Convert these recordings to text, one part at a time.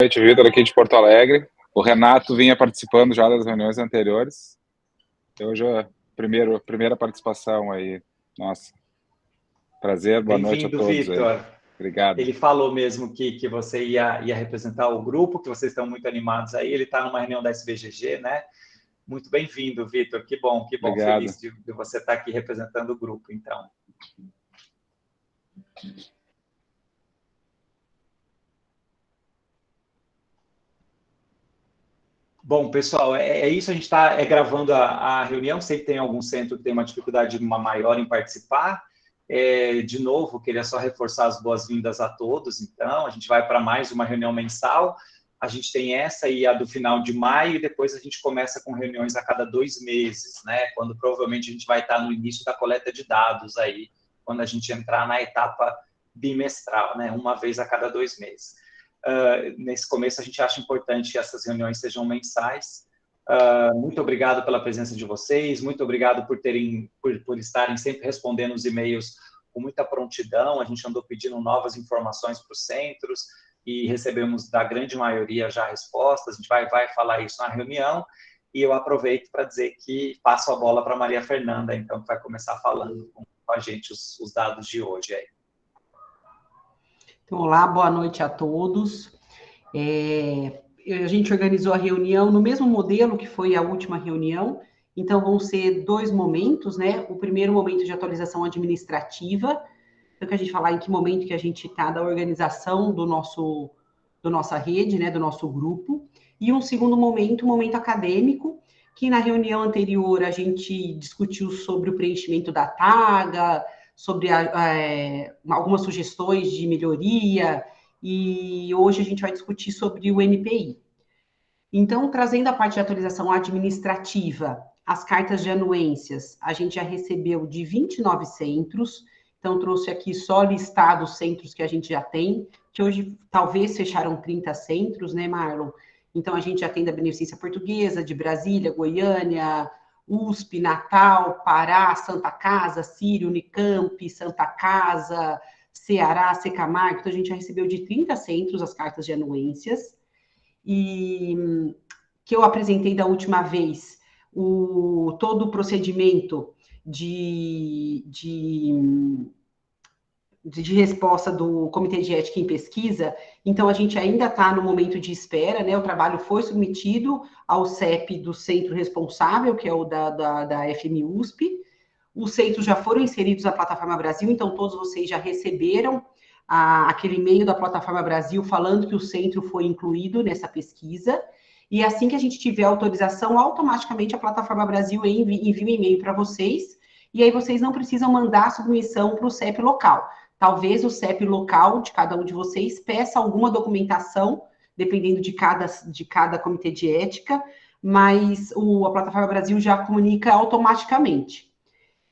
Noite, Vitor, aqui de Porto Alegre. O Renato vinha participando já das reuniões anteriores. Hoje é a primeira participação aí. Nossa, prazer, boa noite a todos. Bem-vindo, Vitor. Obrigado. Ele falou mesmo que você ia representar o grupo, que vocês estão muito animados aí. Ele está numa reunião da SBGG, né? Muito bem-vindo, Vitor. Que bom. Obrigado. Feliz de você estar aqui representando o grupo, então. Bom, pessoal, é isso. A gente está gravando a reunião. Sei que tem algum centro que tem uma dificuldade maior em participar. De novo, queria só reforçar as boas-vindas a todos. Então, a gente vai para mais uma reunião mensal. A gente tem essa e a do final de maio, e depois a gente começa com reuniões a cada 2 meses, né? Quando provavelmente a gente vai estar no início da coleta de dados aí, quando a gente entrar na etapa bimestral, né? Uma vez a cada 2 meses. Nesse começo, a gente acha importante que essas reuniões sejam mensais. Muito obrigado pela presença de vocês, muito obrigado por estarem sempre respondendo os e-mails com muita prontidão. A gente andou pedindo novas informações para os centros e recebemos da grande maioria já respostas. A gente vai falar isso na reunião, e eu aproveito para dizer que passo a bola para a Maria Fernanda, então, que vai começar falando com a gente os dados de hoje aí. Então, olá, boa noite a todos. A gente organizou a reunião no mesmo modelo que foi a última reunião, então vão ser 2 momentos, né? O primeiro momento de atualização administrativa, então que a gente falar em que momento que a gente está da organização do nossa rede, né, do nosso grupo, e um segundo momento, acadêmico, que na reunião anterior a gente discutiu sobre o preenchimento da taga, sobre algumas sugestões de melhoria, e hoje a gente vai discutir sobre o NPI. Então, trazendo a parte de atualização administrativa, as cartas de anuências, a gente já recebeu de 29 centros, então trouxe aqui só listado os centros que a gente já tem, que hoje talvez fecharam 30 centros, né, Marlon? Então, a gente já tem da Beneficência Portuguesa, de Brasília, Goiânia, USP, Natal, Pará, Santa Casa, Sírio, Unicamp, Santa Casa, Ceará, Secamargo. Então, a gente já recebeu de 30 centros as cartas de anuências. E que eu apresentei da última vez, todo o procedimento de resposta do Comitê de Ética em Pesquisa. Então, a gente ainda está no momento de espera, né? O trabalho foi submetido ao CEP do centro responsável, que é o da FMUSP. Os centros já foram inseridos na Plataforma Brasil, então todos vocês já receberam aquele e-mail da Plataforma Brasil falando que o centro foi incluído nessa pesquisa. E assim que a gente tiver autorização, automaticamente a Plataforma Brasil envia um e-mail para vocês, e aí vocês não precisam mandar a submissão para o CEP local. Talvez o CEP local de cada um de vocês peça alguma documentação, dependendo de cada comitê de ética, mas a Plataforma Brasil já comunica automaticamente.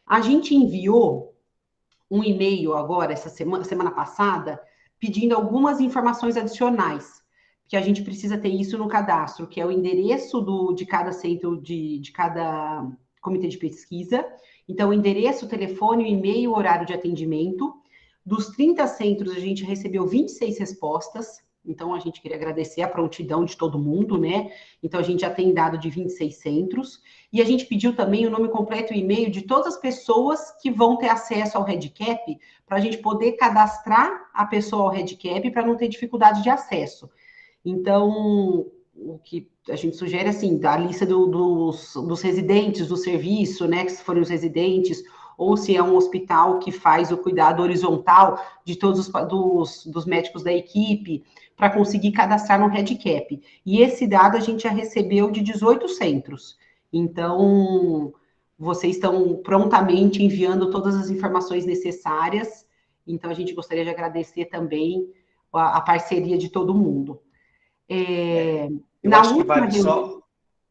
A gente enviou um e-mail agora, essa semana passada, pedindo algumas informações adicionais, que a gente precisa ter isso no cadastro, que é o endereço de cada centro, de cada comitê de pesquisa. Então, o endereço, o telefone, o e-mail, o horário de atendimento. Dos 30 centros, a gente recebeu 26 respostas. Então, a gente queria agradecer a prontidão de todo mundo, né? Então, a gente já tem dado de 26 centros. E a gente pediu também o nome completo e e-mail de todas as pessoas que vão ter acesso ao RedCap, para a gente poder cadastrar a pessoa ao RedCap para não ter dificuldade de acesso. Então, o que a gente sugere, assim, da lista dos residentes do serviço, né? Que se forem os residentes, ou se é um hospital que faz o cuidado horizontal de todos dos médicos da equipe, para conseguir cadastrar no RedCap. E esse dado a gente já recebeu de 18 centros. Então, vocês estão prontamente enviando todas as informações necessárias. Então, a gente gostaria de agradecer também a parceria de todo mundo.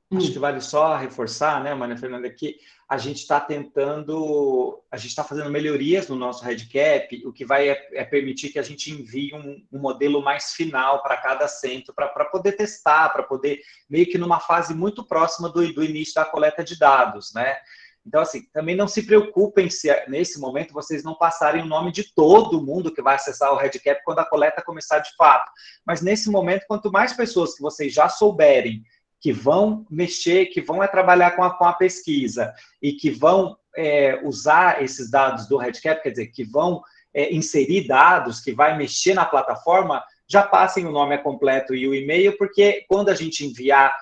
Acho que vale só reforçar, né, Maria Fernanda, que a gente está fazendo melhorias no nosso RedCap, o que vai permitir que a gente envie um modelo mais final para cada centro, para poder testar, para poder, meio que numa fase muito próxima do início da coleta de dados, né? Então, assim, também não se preocupem se nesse momento vocês não passarem o nome de todo mundo que vai acessar o RedCap quando a coleta começar de fato. Mas nesse momento, quanto mais pessoas que vocês já souberem que vão mexer, que vão trabalhar com a pesquisa e que vão usar esses dados do RedCap, quer dizer, que vão inserir dados, que vai mexer na plataforma, já passem o nome completo e o e-mail, porque quando a gente enviar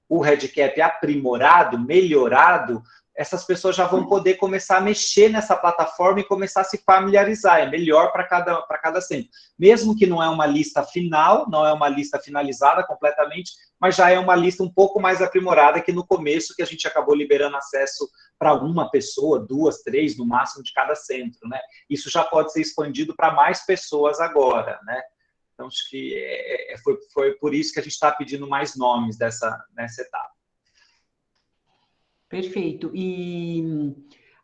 o RedCap aprimorado, melhorado, essas pessoas já vão poder começar a mexer nessa plataforma e começar a se familiarizar. É melhor para cada centro. Mesmo que não é uma lista final, não é uma lista finalizada completamente, mas já é uma lista um pouco mais aprimorada que no começo, que a gente acabou liberando acesso para uma pessoa, 2, 3, no máximo, de cada centro, né? Isso já pode ser expandido para mais pessoas agora, né? Então, acho que foi por isso que a gente está pedindo mais nomes nessa etapa. Perfeito. E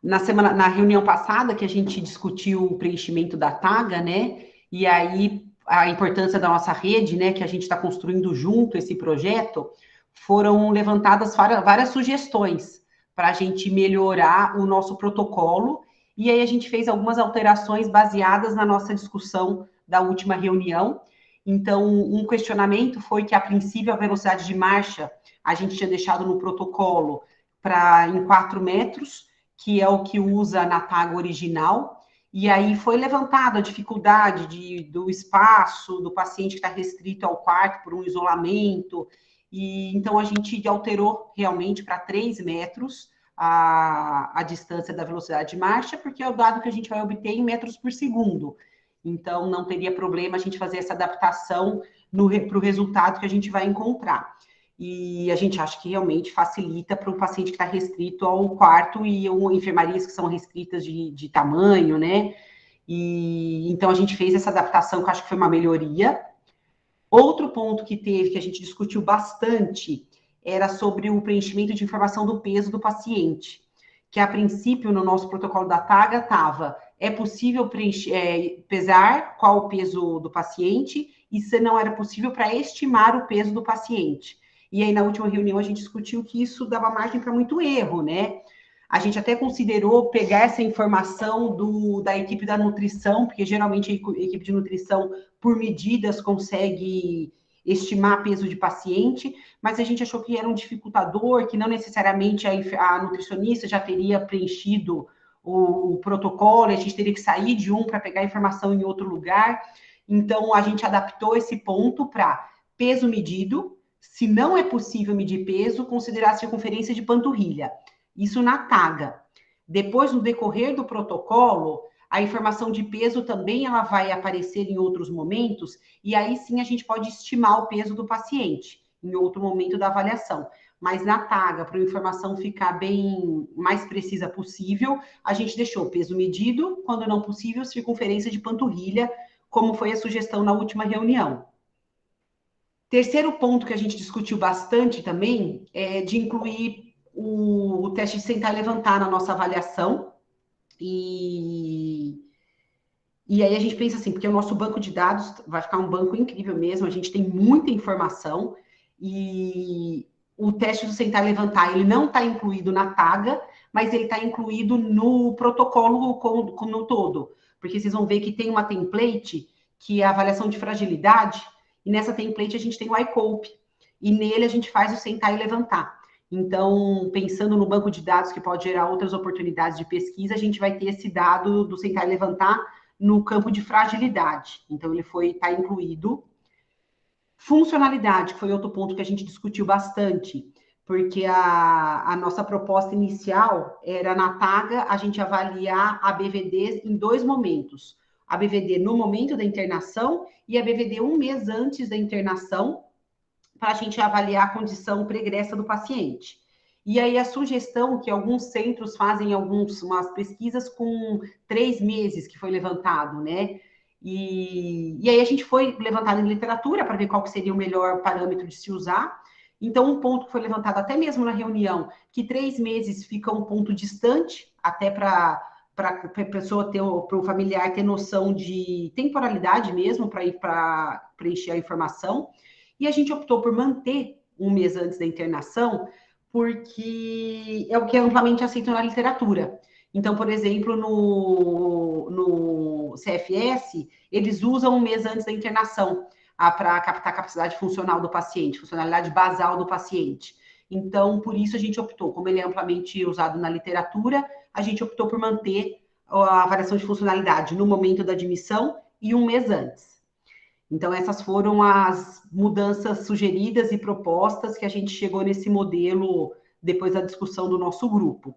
na reunião passada, que a gente discutiu o preenchimento da taga, né? E aí a importância da nossa rede, né? Que a gente está construindo junto esse projeto, foram levantadas várias sugestões para a gente melhorar o nosso protocolo. E aí a gente fez algumas alterações baseadas na nossa discussão da última reunião. Então, um questionamento foi que, a princípio, a velocidade de marcha a gente tinha deixado no protocolo em 4 metros, que é o que usa na taga original, e aí foi levantada a dificuldade do espaço do paciente que está restrito ao quarto por um isolamento, e então a gente alterou realmente para 3 metros a distância da velocidade de marcha, porque é o dado que a gente vai obter em metros por segundo. Então, não teria problema a gente fazer essa adaptação para o resultado que a gente vai encontrar. E a gente acha que realmente facilita para um paciente que está restrito ao quarto e enfermarias que são restritas de tamanho, né? E então a gente fez essa adaptação, que eu acho que foi uma melhoria. Outro ponto que a gente discutiu bastante, era sobre o preenchimento de informação do peso do paciente, que a princípio no nosso protocolo da taga estava, é possível pesar qual o peso do paciente, e se não era possível, para estimar o peso do paciente. E aí, na última reunião, a gente discutiu que isso dava margem para muito erro, né? A gente até considerou pegar essa informação da equipe da nutrição, porque geralmente a equipe de nutrição, por medidas, consegue estimar peso de paciente, mas a gente achou que era um dificultador, que não necessariamente a nutricionista já teria preenchido o protocolo, a gente teria que sair de um para pegar a informação em outro lugar. Então, a gente adaptou esse ponto para peso medido. Se não é possível medir peso, considerar a circunferência de panturrilha. Isso na taga. Depois, no decorrer do protocolo, a informação de peso também ela vai aparecer em outros momentos, e aí sim a gente pode estimar o peso do paciente em outro momento da avaliação. Mas na taga, para a informação ficar bem mais precisa possível, a gente deixou peso medido, quando não possível, circunferência de panturrilha, como foi a sugestão na última reunião. Terceiro ponto que a gente discutiu bastante também é de incluir o teste de sentar e levantar na nossa avaliação. E aí a gente pensa assim, porque o nosso banco de dados vai ficar um banco incrível mesmo, a gente tem muita informação, e o teste do sentar e levantar, ele não está incluído na taga, mas ele está incluído no protocolo como todo. Porque vocês vão ver que tem uma template, que é a avaliação de fragilidade, e nessa template a gente tem o iCope, e nele a gente faz o sentar e levantar. Então, pensando no banco de dados que pode gerar outras oportunidades de pesquisa, a gente vai ter esse dado do sentar e levantar no campo de fragilidade. Então, ele está incluído. Funcionalidade, que foi outro ponto que a gente discutiu bastante, porque a nossa proposta inicial era, na taga, a gente avaliar a BVD em 2 momentos. A BVD no momento da internação e a BVD 1 mês antes da internação, para a gente avaliar a condição pregressa do paciente. E aí a sugestão que alguns centros fazem umas pesquisas com 3 meses, que foi levantado, né? E aí a gente foi levantado em literatura para ver qual que seria o melhor parâmetro de se usar. Então, um ponto que foi levantado até mesmo na reunião, que 3 meses fica um ponto distante, até para a pessoa para o familiar ter noção de temporalidade mesmo, para ir para preencher a informação. E a gente optou por manter 1 mês antes da internação, porque é o que é amplamente aceito na literatura. Então, por exemplo, no CFS, eles usam um mês antes da internação para captar a capacidade funcional do paciente, funcionalidade basal do paciente. Então, por isso a gente optou, como ele é amplamente usado na literatura, a gente optou por manter a avaliação de funcionalidade no momento da admissão e um mês antes. Então, essas foram as mudanças sugeridas e propostas que a gente chegou nesse modelo depois da discussão do nosso grupo.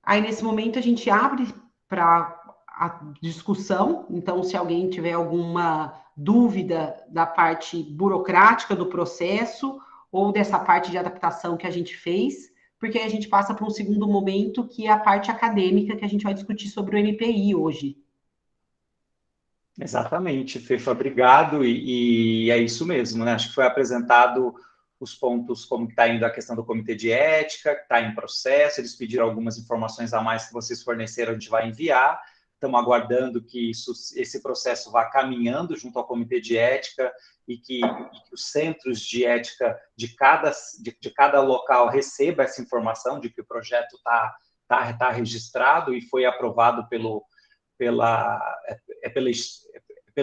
Aí, nesse momento, a gente abre para a discussão. Então, se alguém tiver alguma dúvida da parte burocrática do processo ou dessa parte de adaptação que a gente fez, porque aí a gente passa para um segundo momento, que é a parte acadêmica, que a gente vai discutir sobre o MPI hoje. Exatamente, Fefa, obrigado, e é isso mesmo, né? Acho que foi apresentado os pontos, como está indo a questão do comitê de ética, que está em processo, eles pediram algumas informações a mais que vocês forneceram, a gente vai enviar, estamos aguardando que esse processo vá caminhando junto ao comitê de ética e que os centros de ética de cada local recebam essa informação de que o projeto tá registrado e foi aprovado pela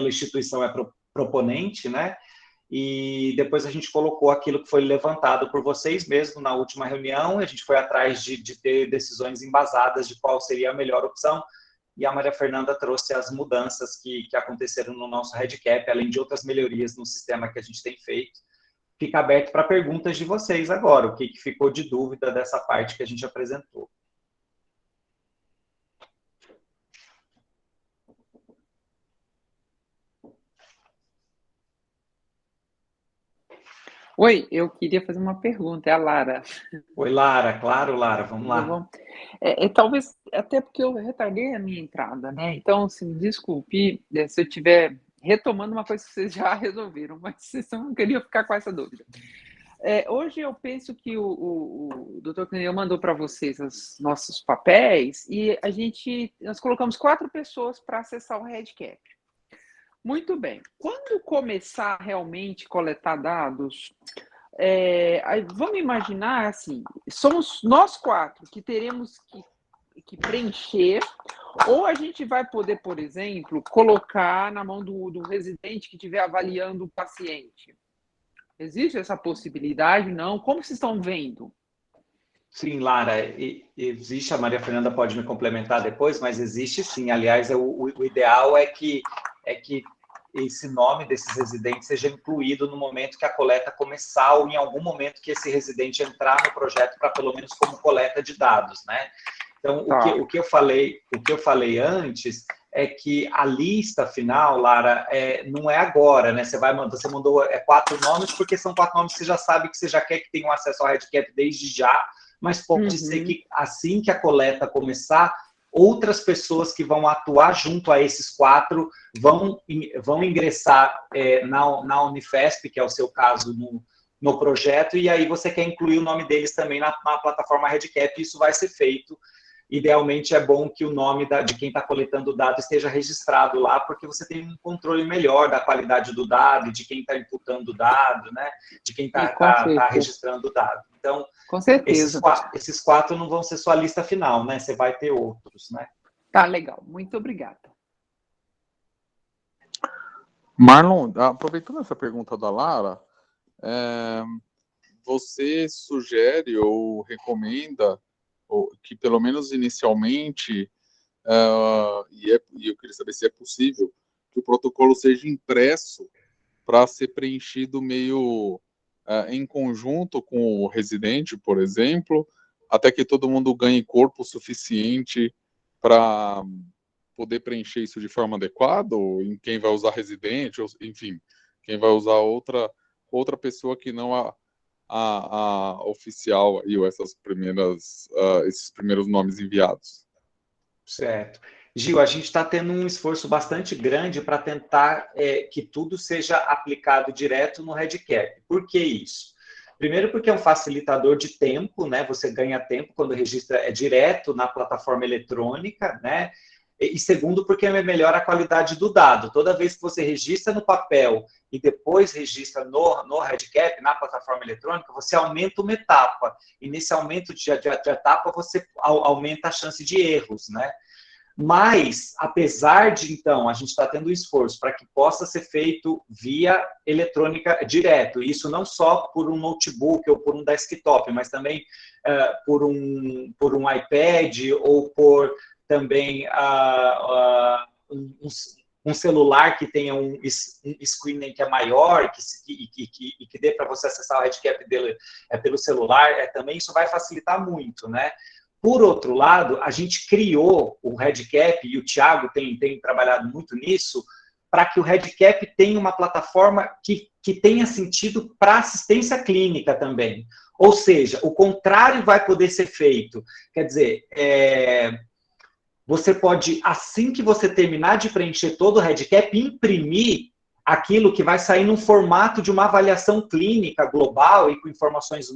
instituição proponente, né? E depois a gente colocou aquilo que foi levantado por vocês mesmo na última reunião, a gente foi atrás de ter decisões embasadas de qual seria a melhor opção, e a Maria Fernanda trouxe as mudanças que aconteceram no nosso REDCap, além de outras melhorias no sistema que a gente tem feito. Fica aberto para perguntas de vocês agora, o que ficou de dúvida dessa parte que a gente apresentou. Oi, eu queria fazer uma pergunta, é a Lara. Oi, Lara, claro, Lara, vamos lá. Talvez, até porque eu retardei a minha entrada, né? Então, se me desculpe se eu estiver retomando uma coisa que vocês já resolveram, mas vocês não queriam ficar com essa dúvida. Hoje eu penso que o Dr. Cneu mandou para vocês os nossos papéis e nós colocamos 4 pessoas para acessar o REDCap. Muito bem. Quando começar realmente a coletar dados, vamos imaginar assim, somos nós 4 que teremos que preencher, ou a gente vai poder, por exemplo, colocar na mão do residente que estiver avaliando o paciente. Existe essa possibilidade? Não? Como vocês estão vendo? Sim, Lara, existe, a Maria Fernanda pode me complementar depois, mas existe sim. Aliás, o ideal é que esse nome desses residentes seja incluído no momento que a coleta começar ou em algum momento que esse residente entrar no projeto para pelo menos como coleta de dados, né? Então, o que eu falei antes é que a lista final, Lara, não é agora, né? Você mandou 4 nomes porque são 4 nomes que você já sabe que você já quer que tenham acesso ao REDCap desde já, mas pode ser que assim que a coleta começar, outras pessoas que vão atuar junto a esses 4 vão ingressar na Unifesp, que é o seu caso no projeto, e aí você quer incluir o nome deles também na plataforma REDCap, e isso vai ser feito. Idealmente é bom que o nome de quem está coletando o dado esteja registrado lá, porque você tem um controle melhor da qualidade do dado, de quem está imputando o dado, né? De quem está registrando o dado. Então, com certeza. Esses 4 não vão ser só a lista final, né? Você vai ter outros, né? Tá, legal. Muito obrigada. Marlon, aproveitando essa pergunta da Lara, você sugere ou recomenda que, pelo menos inicialmente, e eu queria saber se é possível, que o protocolo seja impresso para ser preenchido meio em conjunto com o residente, por exemplo, até que todo mundo ganhe corpo suficiente para poder preencher isso de forma adequada, ou em quem vai usar residente, ou, enfim, quem vai usar outra pessoa que não a oficial e esses primeiros nomes enviados. Certo. Gil, a gente está tendo um esforço bastante grande para tentar que tudo seja aplicado direto no REDCap. Por que isso? Primeiro porque é um facilitador de tempo, né? Você ganha tempo quando registra direto na plataforma eletrônica, né? e segundo, porque melhora a qualidade do dado. Toda vez que você registra no papel e depois registra no REDCap, na plataforma eletrônica, você aumenta uma etapa. E nesse aumento de etapa, você aumenta a chance de erros, né? Mas, apesar de, então, a gente estar tendo esforço para que possa ser feito via eletrônica direto, isso não só por um notebook ou por um desktop, mas também por um iPad ou por também um celular que tenha um screening que é maior e que dê para você acessar o REDCap dele pelo celular, também isso vai facilitar muito, né? Por outro lado, a gente criou o REDCap, e o Thiago tem trabalhado muito nisso, para que o REDCap tenha uma plataforma que tenha sentido para assistência clínica também. Ou seja, o contrário vai poder ser feito. Quer dizer, você pode, assim que você terminar de preencher todo o REDCap, imprimir aquilo que vai sair no formato de uma avaliação clínica global e com informações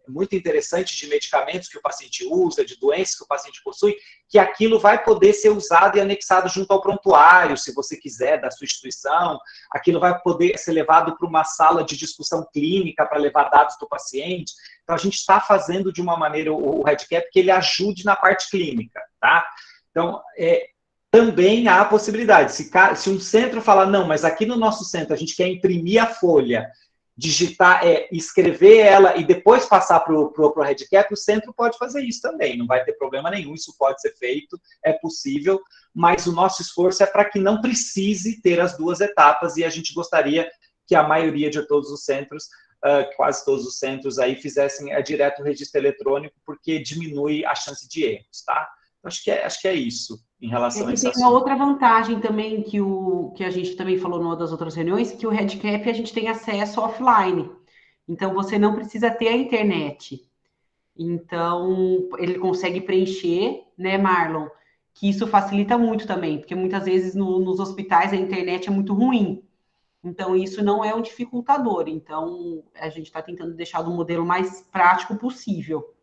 muito interessantes de medicamentos que o paciente usa, de doenças que o paciente possui, que aquilo vai poder ser usado e anexado junto ao prontuário, se você quiser, da sua instituição. Aquilo vai poder ser levado para uma sala de discussão clínica para levar dados do paciente. Então, a gente está fazendo de uma maneira o REDCap que ele ajude na parte clínica, tá? Então, também há a possibilidade, se um centro falar, não, mas aqui no nosso centro a gente quer imprimir a folha, digitar, escrever ela e depois passar para o REDCap, o centro pode fazer isso também, não vai ter problema nenhum, isso pode ser feito, é possível, mas o nosso esforço é para que não precise ter as duas etapas, e a gente gostaria que a maioria de todos os centros, quase todos os centros aí, fizessem direto o registro eletrônico, porque diminui a chance de erros, tá? Acho que é isso em relação a esse assunto. Tem uma outra vantagem também que a gente também falou numa das outras reuniões, que o REDCap a gente tem acesso offline. Então, você não precisa ter a internet. Então, ele consegue preencher, né, Marlon? Que isso facilita muito também, porque muitas vezes nos hospitais a internet é muito ruim. Então, isso não é um dificultador. Então, a gente está tentando deixar do modelo mais prático possível.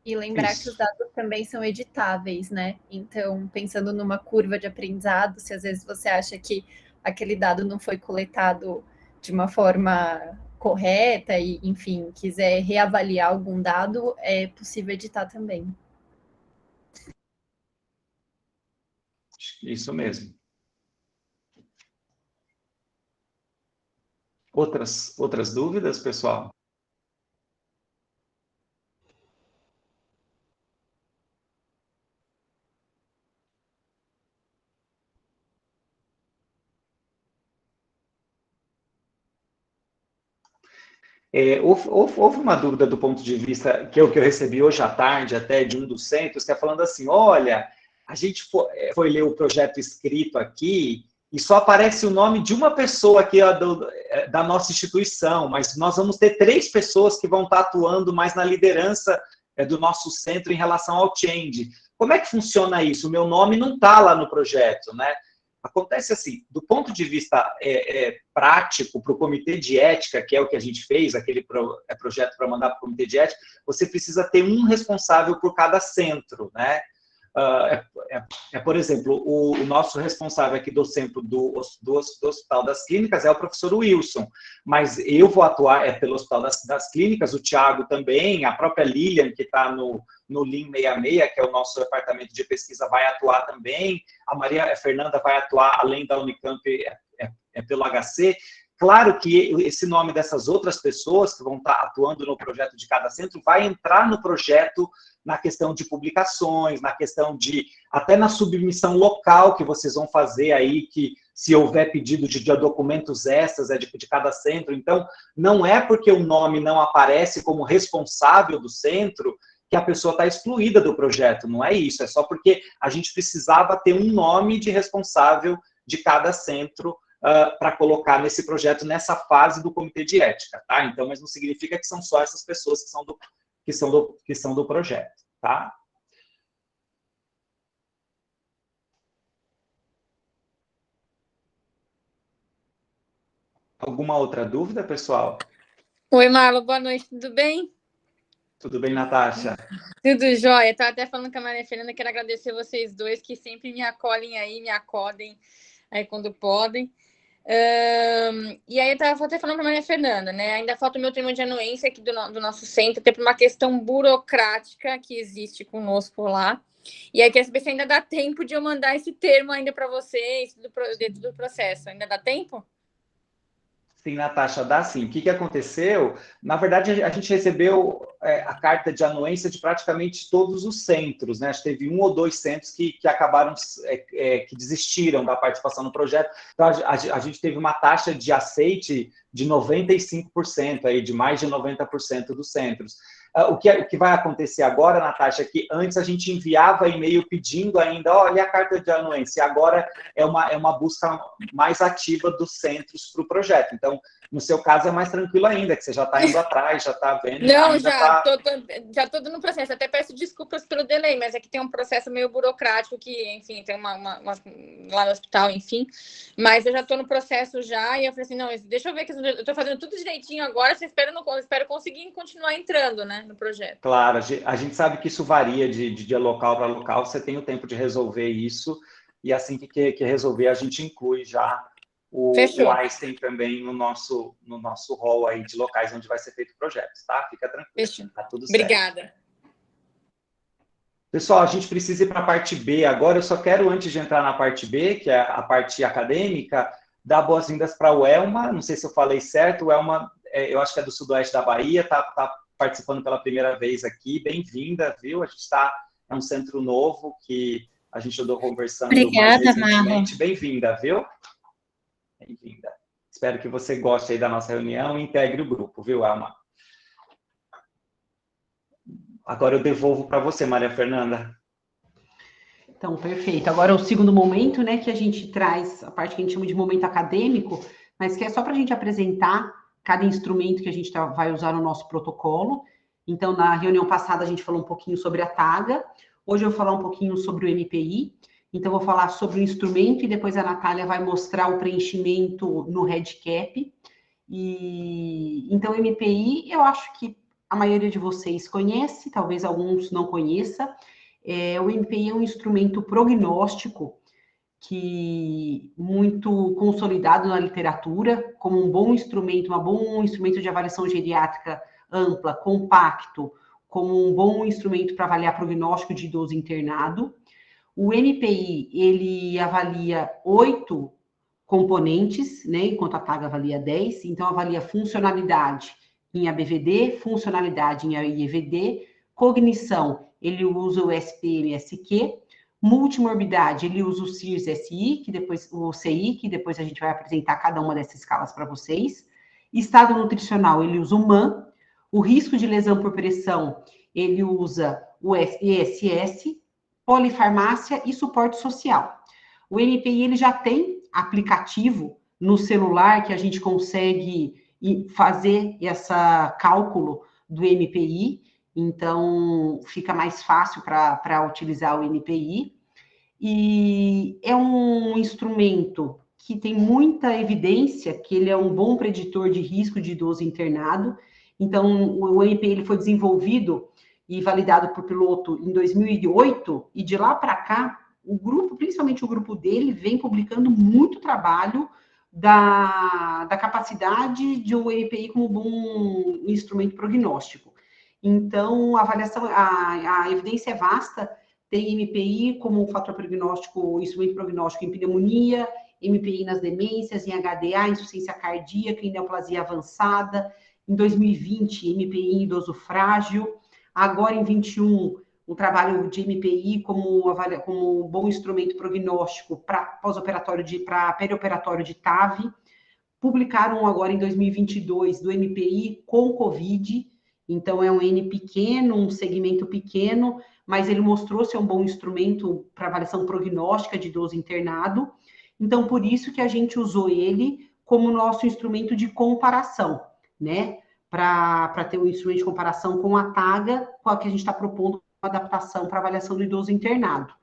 E lembrar que os dados também são editáveis, né? Então, pensando numa curva de aprendizado, se às vezes você acha que aquele dado não foi coletado de uma forma correta e, enfim, quiser reavaliar algum dado, é possível editar também. Isso mesmo. Outras dúvidas, pessoal? Houve uma dúvida do ponto de vista que eu recebi hoje à tarde, até de um dos centros, que é falando assim, olha, a gente foi ler o projeto escrito aqui e só aparece o nome de uma pessoa aqui da nossa instituição, mas nós vamos ter 3 pessoas que vão estar atuando mais na liderança do nosso centro em relação ao change. Como é que funciona isso? O meu nome não está lá no projeto, né? Acontece assim, do ponto de vista prático, para o comitê de ética, que é o que a gente fez, aquele projeto para mandar para o comitê de ética, você precisa ter um responsável por cada centro, né? Por exemplo, o nosso responsável aqui do centro do Hospital das Clínicas é o professor Wilson, mas eu vou atuar pelo Hospital das Clínicas, o Thiago também, a própria Lilian, que está no Lean 66, que é o nosso departamento de pesquisa, vai atuar também, a Maria Fernanda vai atuar, além da Unicamp, pelo HC. Claro que esse nome dessas outras pessoas que vão estar atuando no projeto de cada centro vai entrar no projeto na questão de publicações, na questão de, até na submissão local que vocês vão fazer aí, que se houver pedido de documentos extras de cada centro. Então, não é porque o nome não aparece como responsável do centro que a pessoa está excluída do projeto, não é isso, é só porque a gente precisava ter um nome de responsável de cada centro para colocar nesse projeto, nessa fase do comitê de ética, tá? Então, mas não significa que são só essas pessoas que são do projeto, tá? Alguma outra dúvida, pessoal? Oi, Marlon, boa noite, tudo bem? Tudo bem, Natasha? Tudo jóia. Estava até falando com a Maria Fernanda, quero agradecer vocês dois que sempre me acolhem aí, me acodem aí quando podem. E aí eu estava até falando com a Maria Fernanda, né? Ainda falta o meu termo de anuência aqui do nosso centro, até por uma questão burocrática que existe conosco lá. E aí queria saber se ainda dá tempo de eu mandar esse termo ainda para vocês, dentro do processo. Ainda dá tempo? Sim, Natasha, dá sim. O que aconteceu? Na verdade, a gente recebeu a carta de anuência de praticamente todos os centros, né? Acho que teve 1 ou 2 centros que acabaram, que desistiram da participação no projeto. Então, a gente teve uma taxa de aceite de 95%, aí, de mais de 90% dos centros. O que vai acontecer agora, Natasha, é que antes a gente enviava e-mail pedindo ainda, olha a carta de anuência, agora é uma busca mais ativa dos centros para o projeto. Então, no seu caso, é mais tranquilo ainda, que você já está indo atrás, já está vendo. Não, já estou dando processo. Até peço desculpas pelo delay, mas é que tem um processo meio burocrático que, enfim, tem uma lá no hospital, enfim. Mas eu já estou no processo já, e eu falei assim, não, deixa eu ver que eu estou fazendo tudo direitinho agora, espero conseguir continuar entrando, né, no projeto. Claro, a gente sabe que isso varia de local para local, você tem o tempo de resolver isso, e assim que resolver, a gente inclui já o Einstein também no nosso hall aí de locais onde vai ser feito o projeto, tá? Fica tranquilo. Fechou. Tá tudo certo. Obrigada. Pessoal, a gente precisa ir para a parte B agora. Eu só quero, antes de entrar na parte B, que é a parte acadêmica, dar boas-vindas para o Elma. Não sei se eu falei certo. O Elma, eu acho que é do sudoeste da Bahia, tá participando pela primeira vez aqui. Bem-vinda, viu? A gente é um centro novo que a gente andou conversando mais recentemente. Bem-vinda, viu? Bem-vinda. Espero que você goste aí da nossa reunião e integre o grupo, viu, Elma? Agora eu devolvo para você, Maria Fernanda. Então, perfeito. Agora é o segundo momento, né, que a gente traz a parte que a gente chama de momento acadêmico, mas que é só para a gente apresentar cada instrumento que a gente vai usar no nosso protocolo. Então, na reunião passada, a gente falou um pouquinho sobre a TAGA. Hoje eu vou falar um pouquinho sobre o MPI. Então, eu vou falar sobre o instrumento e depois a Natália vai mostrar o preenchimento no REDCap. Então, o MPI, eu acho que a maioria de vocês conhece, talvez alguns não conheçam. O MPI é um instrumento prognóstico que muito consolidado na literatura como um bom instrumento de avaliação geriátrica ampla, compacto, como um bom instrumento para avaliar prognóstico de idoso internado. O MPI, ele avalia 8 componentes, né, enquanto a TAGA avalia 10, então avalia funcionalidade em ABVD, funcionalidade em IEVD, cognição, ele usa o SPMSQ, multimorbidade, ele usa o CIRS-SI, o CI, que depois a gente vai apresentar cada uma dessas escalas para vocês. Estado nutricional, ele usa o MAN. O risco de lesão por pressão, ele usa o ESS, polifarmácia e suporte social. O MPI, ele já tem aplicativo no celular que a gente consegue fazer esse cálculo do MPI, então fica mais fácil para utilizar o MPI. E é um instrumento que tem muita evidência que ele é um bom preditor de risco de idoso internado. Então, o MPI ele foi desenvolvido e validado por piloto em 2008, e de lá para cá, o grupo, principalmente o grupo dele, vem publicando muito trabalho da capacidade de um MPI como bom instrumento prognóstico. Então, a avaliação, a evidência é vasta, tem MPI como fator prognóstico, instrumento prognóstico em pneumonia, MPI nas demências, em HDA, insuficiência cardíaca, em neoplasia avançada, em 2020, MPI em idoso frágil, agora em 21, o trabalho de MPI como bom instrumento prognóstico para pós-operatório, para perioperatório de TAV. Publicaram agora em 2022 do MPI com COVID, então é um N pequeno, um segmento pequeno, mas ele mostrou ser um bom instrumento para avaliação prognóstica de idoso internado. Então, por isso que a gente usou ele como nosso instrumento de comparação, né? Para ter um instrumento de comparação com a TAGA, com a que a gente está propondo uma adaptação para avaliação do idoso internado.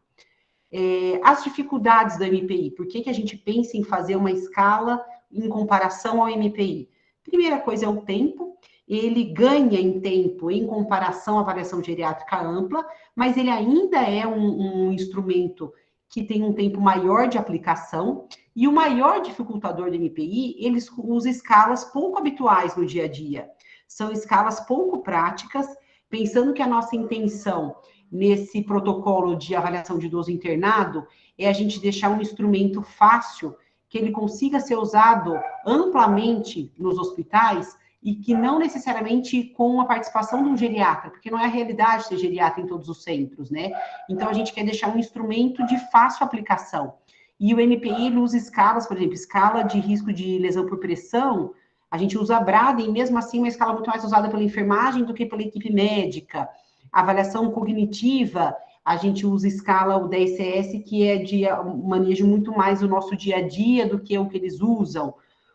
As dificuldades do MPI, por que a gente pensa em fazer uma escala em comparação ao MPI? Primeira coisa é o tempo, ele ganha em tempo em comparação à avaliação geriátrica ampla, mas ele ainda é um instrumento que tem um tempo maior de aplicação, e o maior dificultador do NPI, ele usa escalas pouco habituais no dia a dia. São escalas pouco práticas, pensando que a nossa intenção nesse protocolo de avaliação de idoso internado é a gente deixar um instrumento fácil, que ele consiga ser usado amplamente nos hospitais, e que não necessariamente com a participação de um geriatra, porque não é a realidade ser geriatra em todos os centros, né? Então, a gente quer deixar um instrumento de fácil aplicação. E o NPI, ele usa escalas, por exemplo, escala de risco de lesão por pressão, a gente usa a Braden, mesmo assim, uma escala muito mais usada pela enfermagem do que pela equipe médica. Avaliação cognitiva, a gente usa escala, o DSS, que é de manejo muito mais do nosso dia a dia do que o que eles usam.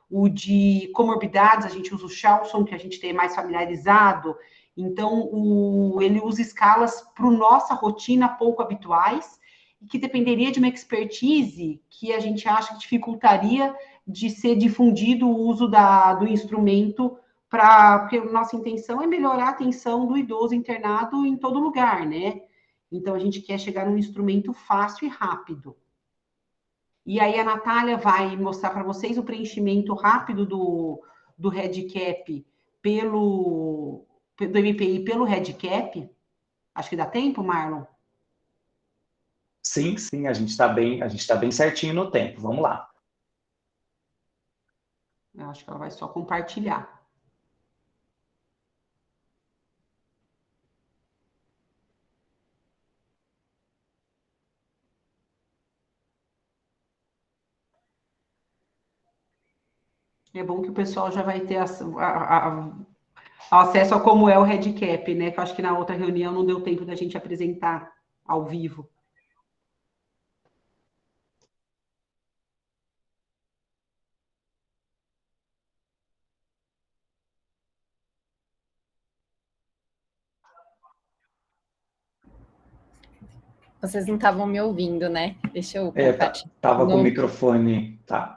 O de comorbidades, a gente usa o Charlson, que a gente tem mais familiarizado. Então, ele usa escalas para nossa rotina pouco habituais, e que dependeria de uma expertise que a gente acha que dificultaria de ser difundido o uso do instrumento, porque a nossa intenção é melhorar a atenção do idoso internado em todo lugar, né? Então, a gente quer chegar num instrumento fácil e rápido. E aí a Natália vai mostrar para vocês o preenchimento rápido do REDCap do MPI pelo REDCap. Acho que dá tempo, Marlon? Sim, a gente está bem certinho no tempo. Vamos lá. Eu acho que ela vai só compartilhar. É bom que o pessoal já vai ter acesso a como é o REDCap, né? Que eu acho que na outra reunião não deu tempo da gente apresentar ao vivo. Vocês não estavam me ouvindo, né? Deixa eu compartilhar. Estava com o microfone, tá.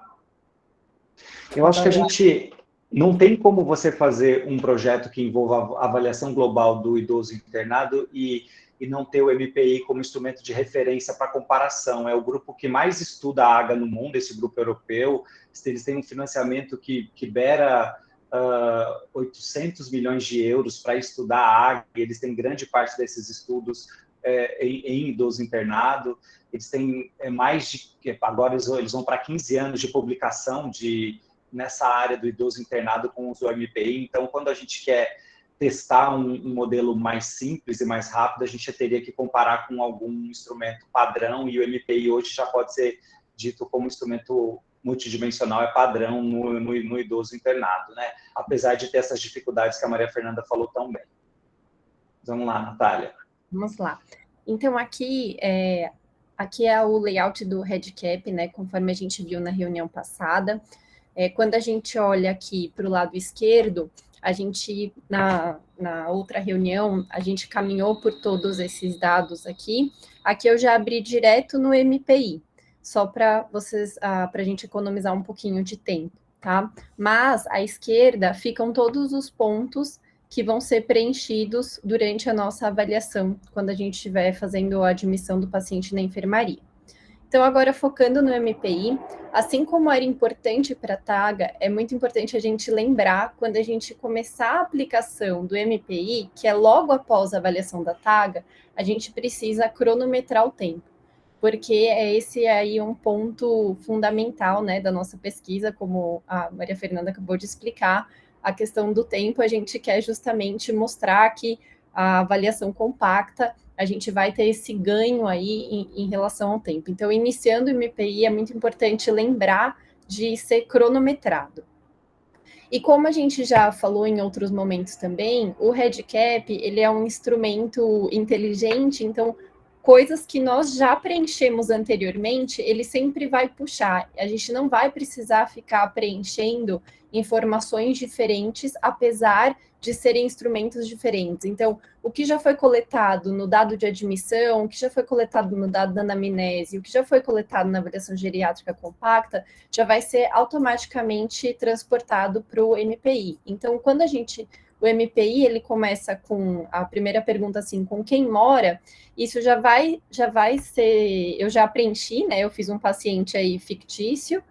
Eu acho que a gente não tem como você fazer um projeto que envolva a avaliação global do idoso internado e não ter o MPI como instrumento de referência para comparação. É o grupo que mais estuda a AGA no mundo, esse grupo europeu. Eles têm um financiamento que beira 800 milhões de euros para estudar a AGA, e eles têm grande parte desses estudos em idoso internado. Eles têm agora eles vão para 15 anos de publicação nessa área do idoso internado com uso do MPI. Então, quando a gente quer testar um modelo mais simples e mais rápido, a gente teria que comparar com algum instrumento padrão, e o MPI hoje já pode ser dito como instrumento multidimensional, é padrão no idoso internado, né? Apesar de ter essas dificuldades que a Maria Fernanda falou tão bem. Vamos lá, Natália. Vamos lá. Então, aqui é o layout do REDCap, né? Conforme a gente viu na reunião passada. Quando a gente olha aqui para o lado esquerdo, a gente, na outra reunião, a gente caminhou por todos esses dados aqui. Aqui eu já abri direto no MPI, só para a gente economizar um pouquinho de tempo, tá? Mas à esquerda ficam todos os pontos que vão ser preenchidos durante a nossa avaliação, quando a gente estiver fazendo a admissão do paciente na enfermaria. Então, agora focando no MPI, assim como era importante para a TAGA, é muito importante a gente lembrar, quando a gente começar a aplicação do MPI, que é logo após a avaliação da TAGA, a gente precisa cronometrar o tempo, porque esse aí um ponto fundamental, né, da nossa pesquisa, como a Maria Fernanda acabou de explicar. A questão do tempo, a gente quer justamente mostrar que a avaliação compacta, a gente vai ter esse ganho aí em relação ao tempo. Então, iniciando o MPI, é muito importante lembrar de ser cronometrado. E como a gente já falou em outros momentos também, o REDCap, ele é um instrumento inteligente, então coisas que nós já preenchemos anteriormente, ele sempre vai puxar. A gente não vai precisar ficar preenchendo informações diferentes, apesar de serem instrumentos diferentes. Então, o que já foi coletado no dado de admissão, o que já foi coletado no dado da anamnese, o que já foi coletado na avaliação geriátrica compacta, já vai ser automaticamente transportado para o MPI. Então, quando a gente o MPI, ele começa com a primeira pergunta, assim, com quem mora, isso já vai ser, eu já preenchi, né, eu fiz um paciente aí fictício,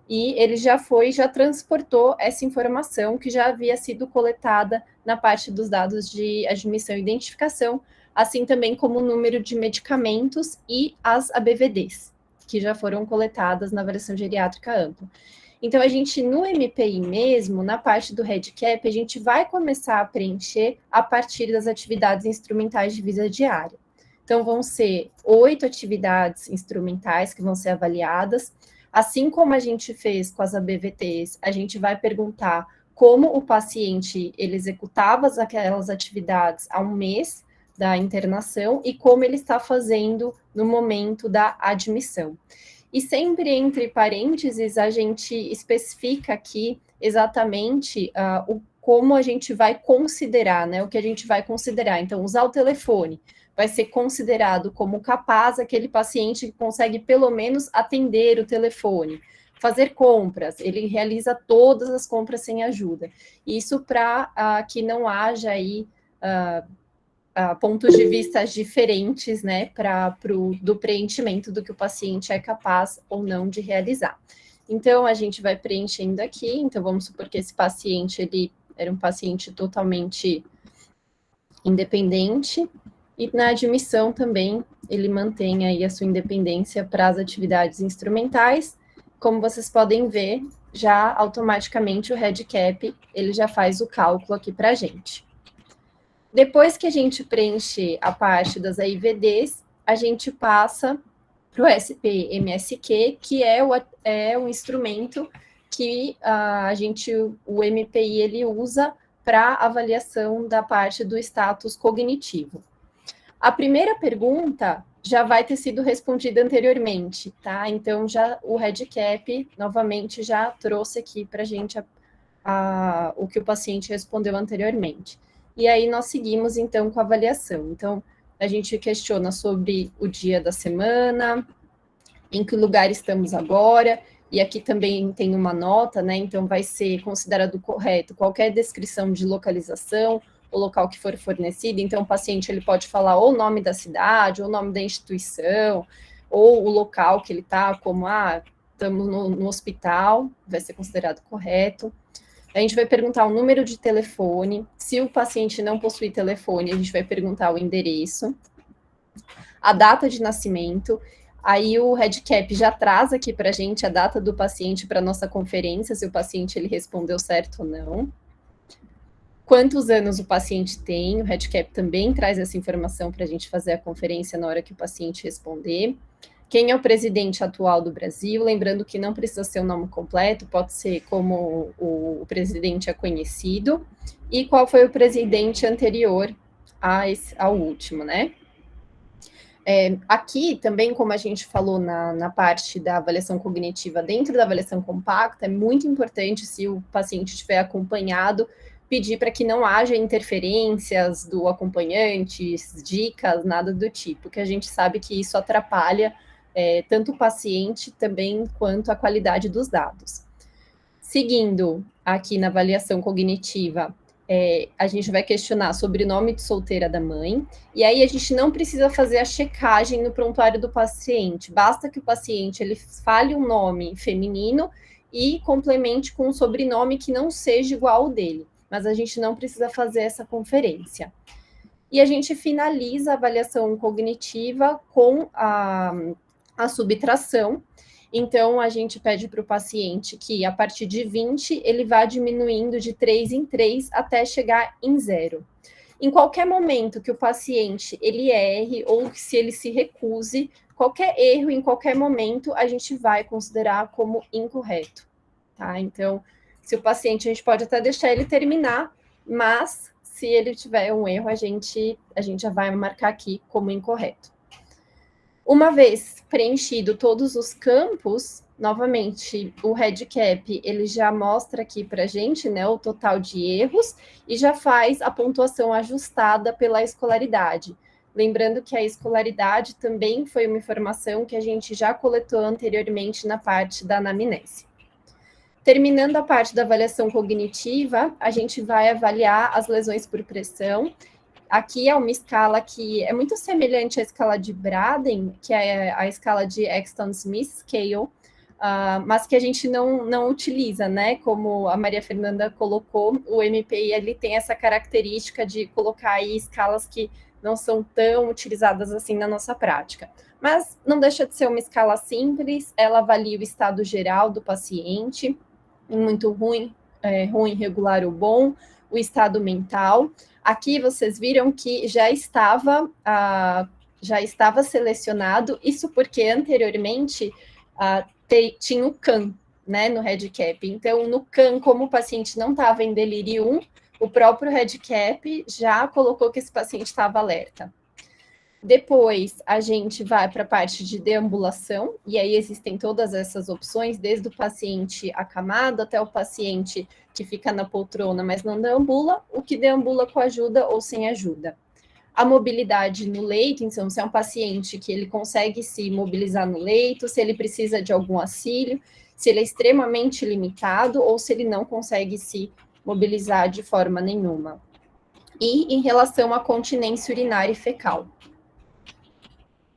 e ele já transportou essa informação que já havia sido coletada na parte dos dados de admissão e identificação, assim também como o número de medicamentos e as ABVDs, que já foram coletadas na avaliação geriátrica ampla. Então, a gente, no MPI mesmo, na parte do REDCap, a gente vai começar a preencher a partir das atividades instrumentais de vida diária. Então, vão ser 8 atividades instrumentais que vão ser avaliadas. Assim como a gente fez com as ABVTs, a gente vai perguntar como o paciente ele executava aquelas atividades há um mês da internação e como ele está fazendo no momento da admissão. E sempre entre parênteses, a gente especifica aqui exatamente como a gente vai considerar, né? O que a gente vai considerar. Então, usar o telefone vai ser considerado como capaz aquele paciente que consegue pelo menos atender o telefone. Fazer compras, ele realiza todas as compras sem ajuda. Isso para que não haja aí pontos de vista diferentes, né, do preenchimento do que o paciente é capaz ou não de realizar. Então, a gente vai preenchendo aqui. Então, vamos supor que esse paciente, ele era um paciente totalmente independente, e na admissão também, ele mantém aí a sua independência para as atividades instrumentais. Como vocês podem ver, já automaticamente o REDCap, ele já faz o cálculo aqui para a gente. Depois que a gente preenche a parte das AIVDs, a gente passa para o SP-MSQ, que é o instrumento que o MPI ele usa para avaliação da parte do status cognitivo. A primeira pergunta já vai ter sido respondida anteriormente, tá? Então, o REDCap, novamente, já trouxe aqui para a gente o que o paciente respondeu anteriormente. E aí, nós seguimos, então, com a avaliação. Então, a gente questiona sobre o dia da semana, em que lugar estamos agora, e aqui também tem uma nota, né? Então, vai ser considerado correto qualquer descrição de localização, o local que for fornecido. Então, o paciente ele pode falar ou o nome da cidade, ou o nome da instituição, ou o local que ele está, como, estamos no hospital, vai ser considerado correto. A gente vai perguntar o número de telefone. Se o paciente não possui telefone, a gente vai perguntar o endereço, a data de nascimento. Aí o REDCap já traz aqui para a gente a data do paciente para a nossa conferência, se o paciente ele respondeu certo ou não. Quantos anos o paciente tem, o REDCap também traz essa informação para a gente fazer a conferência na hora que o paciente responder. Quem é o presidente atual do Brasil, lembrando que não precisa ser o nome completo, pode ser como o presidente é conhecido, e qual foi o presidente anterior ao último, né? Aqui também, como a gente falou na parte da avaliação cognitiva, dentro da avaliação compacta, é muito importante, se o paciente estiver acompanhado, pedir para que não haja interferências do acompanhante, dicas, nada do tipo, que a gente sabe que isso atrapalha tanto o paciente também quanto a qualidade dos dados. Seguindo aqui na avaliação cognitiva, a gente vai questionar sobre o nome de solteira da mãe, e aí a gente não precisa fazer a checagem no prontuário do paciente, basta que o paciente ele fale um nome feminino e complemente com um sobrenome que não seja igual ao dele, mas a gente não precisa fazer essa conferência. E a gente finaliza a avaliação cognitiva com a subtração. Então, a gente pede para o paciente que, a partir de 20, ele vá diminuindo de 3 em 3 até chegar em 0. Em qualquer momento que o paciente ele erre ou se ele se recuse, qualquer erro em qualquer momento, a gente vai considerar como incorreto, tá? Então, se o paciente, a gente pode até deixar ele terminar, mas se ele tiver um erro, a gente já vai marcar aqui como incorreto. Uma vez preenchido todos os campos, novamente, o REDCap, ele já mostra aqui para a gente, né, o total de erros e já faz a pontuação ajustada pela escolaridade. Lembrando que a escolaridade também foi uma informação que a gente já coletou anteriormente na parte da anamnese. Terminando a parte da avaliação cognitiva, a gente vai avaliar as lesões por pressão. Aqui é uma escala que é muito semelhante à escala de Braden, que é a escala de Exton-Smith Scale, mas que a gente não utiliza, né? Como a Maria Fernanda colocou, o MPI ele tem essa característica de colocar aí escalas que não são tão utilizadas assim na nossa prática. Mas não deixa de ser uma escala simples, ela avalia o estado geral do paciente, muito ruim, ruim, regular ou bom, o estado mental. Aqui vocês viram que já estava selecionado, isso porque anteriormente tinha o CAN, né, no REDCap. Então, no CAN, como o paciente não estava em delírio 1, o próprio REDCap já colocou que esse paciente estava alerta. Depois, a gente vai para a parte de deambulação, e aí existem todas essas opções, desde o paciente acamado até o paciente que fica na poltrona, mas não deambula, o que deambula com ajuda ou sem ajuda. A mobilidade no leito, então, se é um paciente que ele consegue se mobilizar no leito, se ele precisa de algum auxílio, se ele é extremamente limitado ou se ele não consegue se mobilizar de forma nenhuma. E em relação à continência urinária e fecal.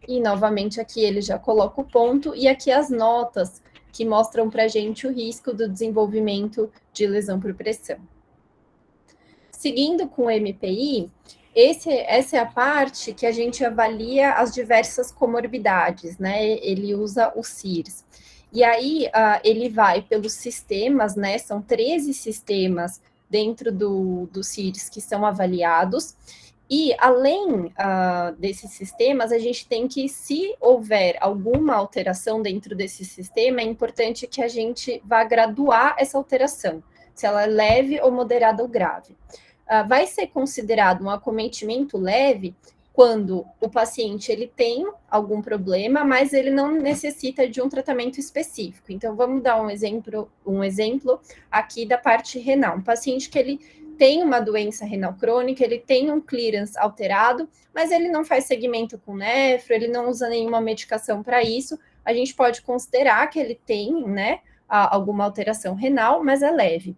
E, novamente, aqui ele já coloca o ponto, e aqui as notas que mostram para a gente o risco do desenvolvimento de lesão por pressão. Seguindo com o MPI, essa é a parte que a gente avalia as diversas comorbidades, né? Ele usa o CIRS. E aí, ele vai pelos sistemas, né? São 13 sistemas dentro do CIRS que são avaliados. E, além desses sistemas, a gente tem que, se houver alguma alteração dentro desse sistema, é importante que a gente vá graduar essa alteração, se ela é leve ou moderada ou grave. Vai ser considerado um acometimento leve quando o paciente ele tem algum problema, mas ele não necessita de um tratamento específico. Então, vamos dar um exemplo aqui da parte renal. Um paciente que ele tem uma doença renal crônica, ele tem um clearance alterado, mas ele não faz segmento com nefro, ele não usa nenhuma medicação para isso, a gente pode considerar que ele tem, né, alguma alteração renal, mas é leve.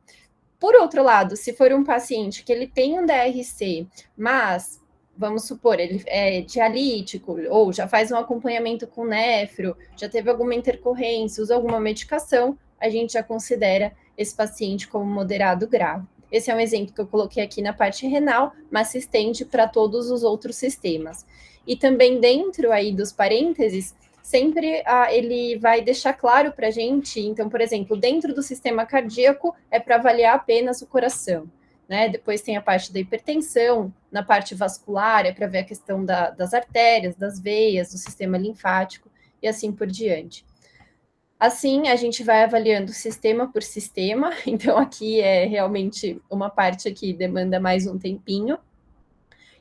Por outro lado, se for um paciente que ele tem um DRC, mas, vamos supor, ele é dialítico, ou já faz um acompanhamento com nefro, já teve alguma intercorrência, usa alguma medicação, a gente já considera esse paciente como moderado grave. Esse é um exemplo que eu coloquei aqui na parte renal, mas se estende para todos os outros sistemas. E também dentro aí dos parênteses, sempre ele vai deixar claro para a gente, então, por exemplo, dentro do sistema cardíaco é para avaliar apenas o coração, né? Depois tem a parte da hipertensão, na parte vascular é para ver a questão das artérias, das veias, do sistema linfático e assim por diante. Assim, a gente vai avaliando sistema por sistema, então aqui é realmente uma parte que demanda mais um tempinho.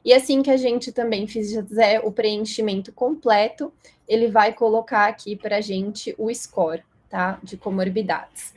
E assim que a gente também fizer o preenchimento completo, ele vai colocar aqui para a gente o score, tá? De comorbidades.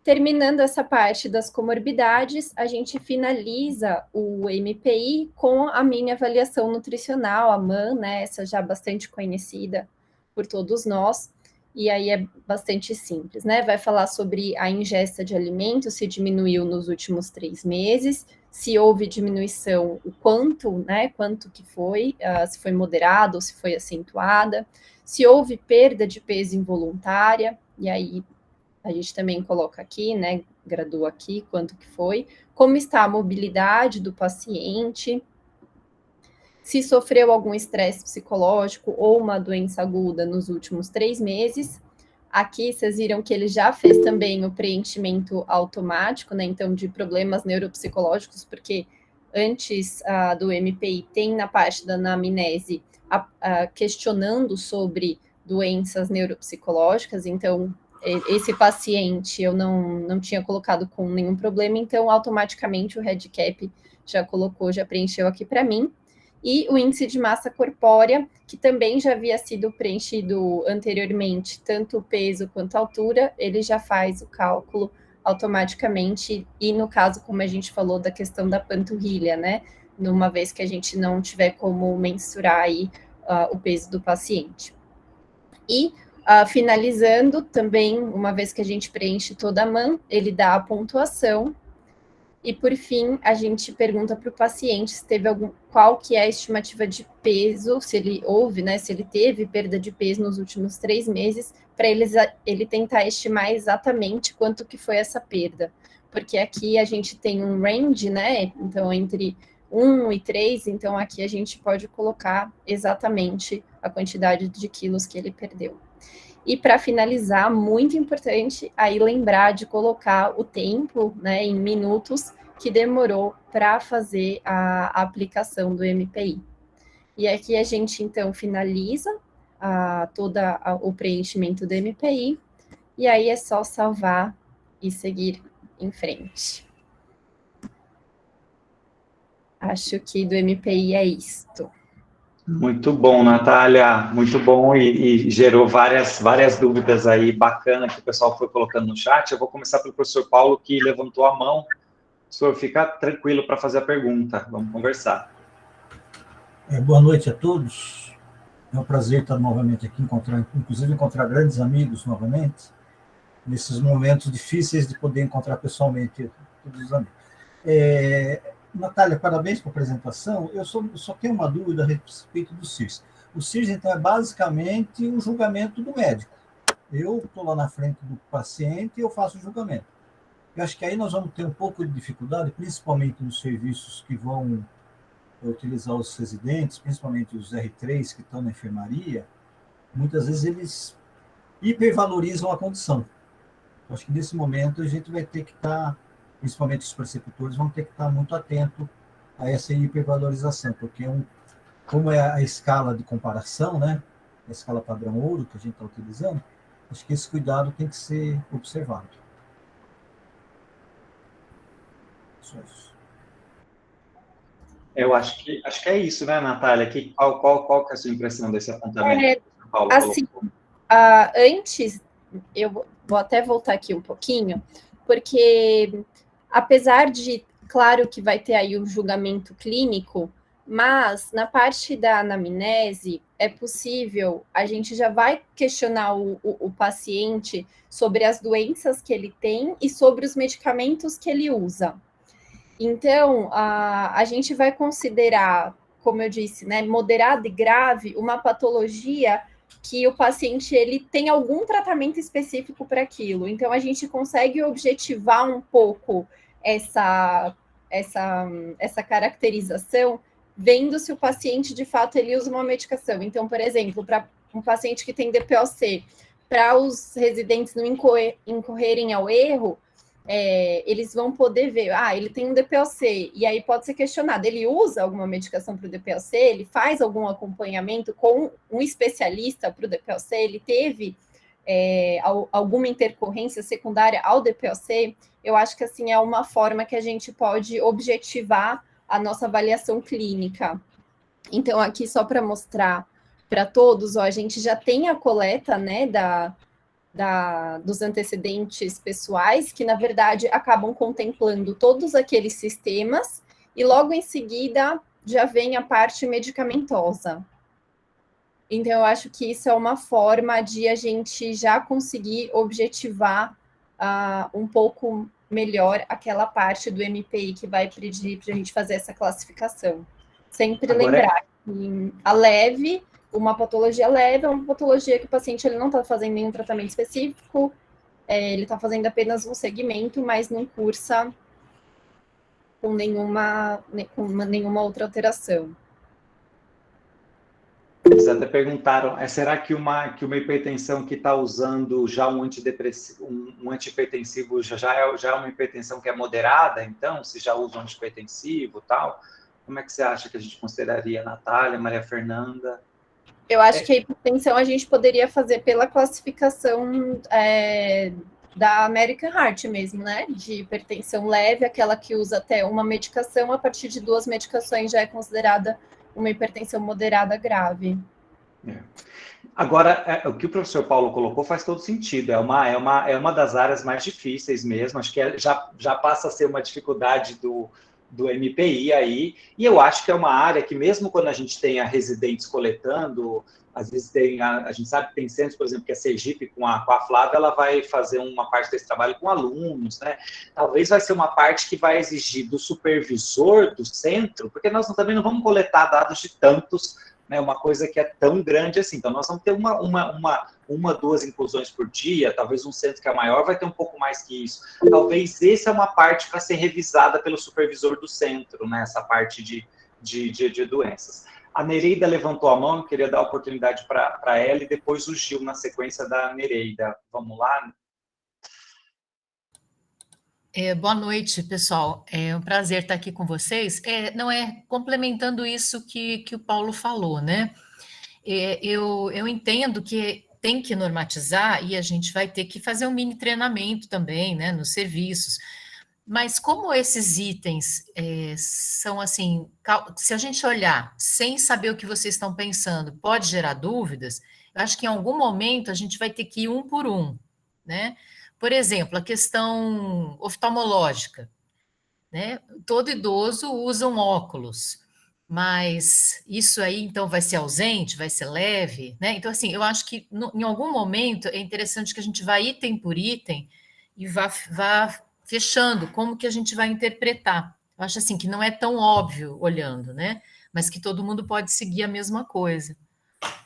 Terminando essa parte das comorbidades, a gente finaliza o MPI com a mini avaliação nutricional, a MAN, né? Essa já bastante conhecida por todos nós. E aí é bastante simples, né? Vai falar sobre a ingesta de alimentos, se diminuiu nos últimos 3 meses, se houve diminuição, o quanto, né? Quanto que foi, se foi moderada ou se foi acentuada, se houve perda de peso involuntária, e aí a gente também coloca aqui, né? Gradua aqui quanto que foi, como está a mobilidade do paciente, se sofreu algum estresse psicológico ou uma doença aguda nos últimos 3 meses. Aqui vocês viram que ele já fez também o preenchimento automático, né? Então, de problemas neuropsicológicos, porque antes do MPI tem na parte da anamnese questionando sobre doenças neuropsicológicas, então esse paciente eu não tinha colocado com nenhum problema, então automaticamente o REDCap já colocou, já preencheu aqui para mim. E o índice de massa corpórea, que também já havia sido preenchido anteriormente, tanto o peso quanto a altura, ele já faz o cálculo automaticamente, e no caso, como a gente falou da questão da panturrilha, né, numa vez que a gente não tiver como mensurar aí o peso do paciente. E Finalizando, também, uma vez que a gente preenche toda a MAN, ele dá a pontuação. E, por fim, a gente pergunta para o paciente se teve qual que é a estimativa de peso, se ele se ele teve perda de peso nos últimos 3 meses, para ele tentar estimar exatamente quanto que foi essa perda. Porque aqui a gente tem um range, né? Então, entre 1 e 3, então aqui a gente pode colocar exatamente a quantidade de quilos que ele perdeu. E para finalizar, muito importante aí lembrar de colocar o tempo, né, em minutos que demorou para fazer a aplicação do MPI. E aqui a gente então finaliza o preenchimento do MPI, e aí é só salvar e seguir em frente. Acho que do MPI é isto. Muito bom, Natália, muito bom, e gerou várias dúvidas aí, bacana, que o pessoal foi colocando no chat. Eu vou começar pelo professor Paulo, que levantou a mão. O senhor fica tranquilo para fazer a pergunta, vamos conversar. Boa noite a todos, é um prazer estar novamente aqui, inclusive encontrar grandes amigos novamente, nesses momentos difíceis de poder encontrar pessoalmente todos os amigos. Natália, parabéns pela apresentação. Eu só tenho uma dúvida a respeito do CIRS. O CIRS, então, é basicamente o julgamento do médico. Eu estou lá na frente do paciente e eu faço o julgamento. Eu acho que aí nós vamos ter um pouco de dificuldade, principalmente nos serviços que vão utilizar os residentes, principalmente os R3 que estão na enfermaria. Muitas vezes eles hipervalorizam a condição. Eu acho que nesse momento a gente vai ter que estar... principalmente os preceptores, vão ter que estar muito atento a essa hipervalorização, porque como é a escala de comparação, né, a escala padrão ouro que a gente está utilizando, acho que esse cuidado tem que ser observado. Só isso. Eu acho que é isso, né, Natália? Qual que é a sua impressão desse apontamento? Assim, antes, eu vou até voltar aqui um pouquinho, porque... apesar de, claro que vai ter aí um julgamento clínico, mas na parte da anamnese é possível, a gente já vai questionar o paciente sobre as doenças que ele tem e sobre os medicamentos que ele usa. Então, a gente vai considerar, como eu disse, né, moderada e grave, uma patologia que o paciente ele tem algum tratamento específico para aquilo. Então, a gente consegue objetivar um pouco essa caracterização, vendo se o paciente, de fato, ele usa uma medicação. Então, por exemplo, para um paciente que tem DPOC, para os residentes não incorrerem ao erro, eles vão poder ver, ele tem um DPOC, e aí pode ser questionado, ele usa alguma medicação para o DPOC, ele faz algum acompanhamento com um especialista para o DPOC, ele teve alguma intercorrência secundária ao DPOC. Eu acho que assim é uma forma que a gente pode objetivar a nossa avaliação clínica. Então, aqui só para mostrar para todos, a gente já tem a coleta, né, dos antecedentes pessoais, que na verdade acabam contemplando todos aqueles sistemas, e logo em seguida já vem a parte medicamentosa. Então, eu acho que isso é uma forma de a gente já conseguir objetivar um pouco melhor aquela parte do MPI que vai pedir para a gente fazer essa classificação. Sempre lembrar que uma patologia leve é uma patologia que o paciente ele não está fazendo nenhum tratamento específico, ele está fazendo apenas um segmento, mas não cursa com nenhuma outra alteração. Eles até perguntaram, será que uma hipertensão que está usando já um antihipertensivo já é uma hipertensão que é moderada, então, se já usa um antihipertensivo e tal? Como é que você acha que a gente consideraria, Natália, Maria Fernanda? Eu acho que a hipertensão a gente poderia fazer pela classificação da American Heart mesmo, né? De hipertensão leve, aquela que usa até uma medicação, a partir de 2 medicações já é considerada uma hipertensão moderada grave. Agora, o que o professor Paulo colocou faz todo sentido, é uma das áreas mais difíceis mesmo, acho que já passa a ser uma dificuldade do MPI aí, e eu acho que é uma área que mesmo quando a gente tenha residentes coletando, Às vezes a gente sabe que tem centros, por exemplo, que a Sergipe, com a Flávia, ela vai fazer uma parte desse trabalho com alunos, né? Talvez vai ser uma parte que vai exigir do supervisor do centro, porque nós também não vamos coletar dados de tantos, né? Uma coisa que é tão grande assim. Então, nós vamos ter duas inclusões por dia, talvez um centro que é maior vai ter um pouco mais que isso. Talvez essa é uma parte para ser revisada pelo supervisor do centro, né? Essa parte de doenças. A Nereida levantou a mão, eu queria dar a oportunidade para ela, e depois o Gil, na sequência da Nereida. Vamos lá? Boa noite, pessoal. É um prazer estar aqui com vocês. Complementando isso que o Paulo falou, né? Eu entendo que tem que normatizar e a gente vai ter que fazer um mini treinamento também, né, nos serviços. Mas como esses itens são assim, se a gente olhar sem saber o que vocês estão pensando, pode gerar dúvidas, eu acho que em algum momento a gente vai ter que ir um por um, né? Por exemplo, a questão oftalmológica, né? Todo idoso usa um óculos, mas isso aí então vai ser ausente, vai ser leve, né? Então, assim, eu acho que em algum momento é interessante que a gente vá item por item e vá fechando como que a gente vai interpretar. Eu acho assim que não é tão óbvio olhando, né? Mas que todo mundo pode seguir a mesma coisa.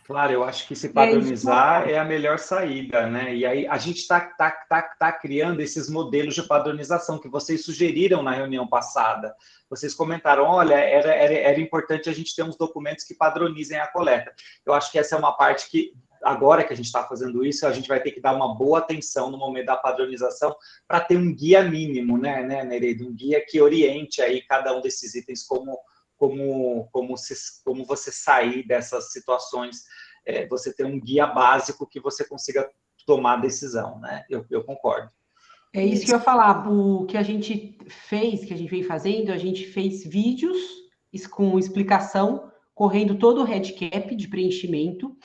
Claro, eu acho que se padronizar é a melhor saída, né? E aí a gente tá criando esses modelos de padronização que vocês sugeriram na reunião passada. Vocês comentaram, olha, era importante a gente ter uns documentos que padronizem a coleta. Eu acho que essa é uma parte que, agora que a gente está fazendo isso, a gente vai ter que dar uma boa atenção no momento da padronização para ter um guia mínimo, né, Nereida? Um guia que oriente aí cada um desses itens como você sair dessas situações, você ter um guia básico que você consiga tomar a decisão, né? Eu concordo. É isso que eu ia falar. O que a gente fez, que a gente vem fazendo, a gente fez vídeos com explicação, correndo todo o headcap de preenchimento.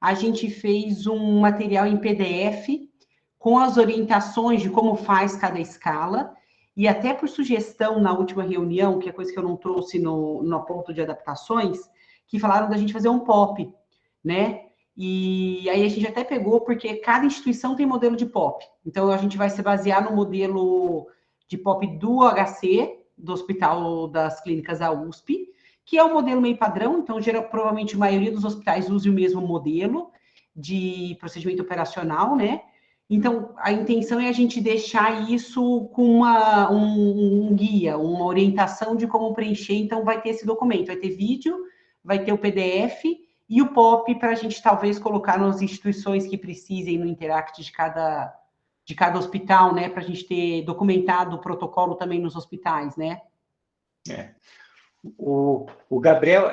A gente fez um material em PDF com as orientações de como faz cada escala, e até por sugestão na última reunião, que é coisa que eu não trouxe no ponto de adaptações, que falaram da gente fazer um POP, né? E aí a gente até pegou, porque cada instituição tem modelo de POP. Então, a gente vai se basear no modelo de POP do HC, do Hospital das Clínicas da USP, que é um modelo meio padrão, então, provavelmente a maioria dos hospitais use o mesmo modelo de procedimento operacional, né? Então, a intenção é a gente deixar isso com um guia, uma orientação de como preencher. Então, vai ter esse documento, vai ter vídeo, vai ter o PDF e o POP para a gente talvez colocar nas instituições que precisem no Interact de cada hospital, né? Para a gente ter documentado o protocolo também nos hospitais, né? O Gabriel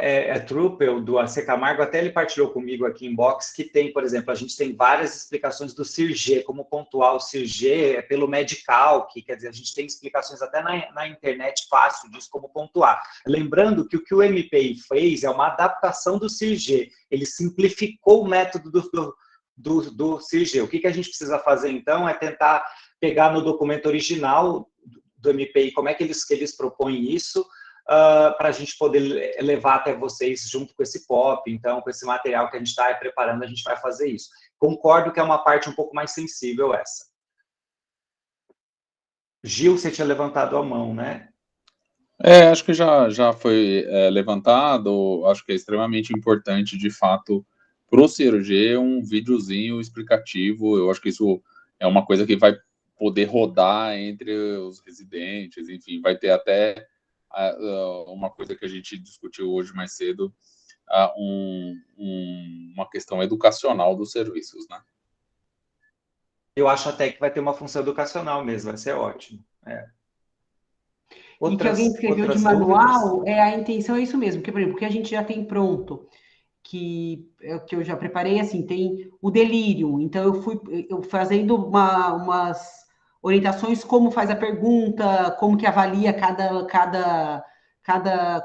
Truppel, do AC Camargo, até ele partilhou comigo aqui em box que tem, por exemplo, a gente tem várias explicações do CIRG, como pontuar o CIRG pelo Medical, que quer dizer, a gente tem explicações até na internet fácil disso, como pontuar. Lembrando que o MPI fez é uma adaptação do CIRG, ele simplificou o método do CIRG. O que a gente precisa fazer, então, é tentar pegar no documento original do MPI como é que eles propõem isso, para a gente poder levar até vocês junto com esse POP, então, com esse material que a gente está preparando, a gente vai fazer isso. Concordo que é uma parte um pouco mais sensível essa. Gil, você tinha levantado a mão, né? Acho que já foi levantado, acho que é extremamente importante, de fato, para o CIRG, um videozinho explicativo. Eu acho que isso é uma coisa que vai poder rodar entre os residentes, enfim, vai ter até uma coisa que a gente discutiu hoje mais cedo, uma questão educacional dos serviços, né? Eu acho até que vai ter uma função educacional mesmo, vai ser ótimo. E que alguém escreveu de manual, a intenção é isso mesmo, porque, por exemplo, o que a gente já tem pronto, que eu já preparei, assim, tem o delírio, então eu fui fazendo umas orientações, como faz a pergunta, como que avalia cada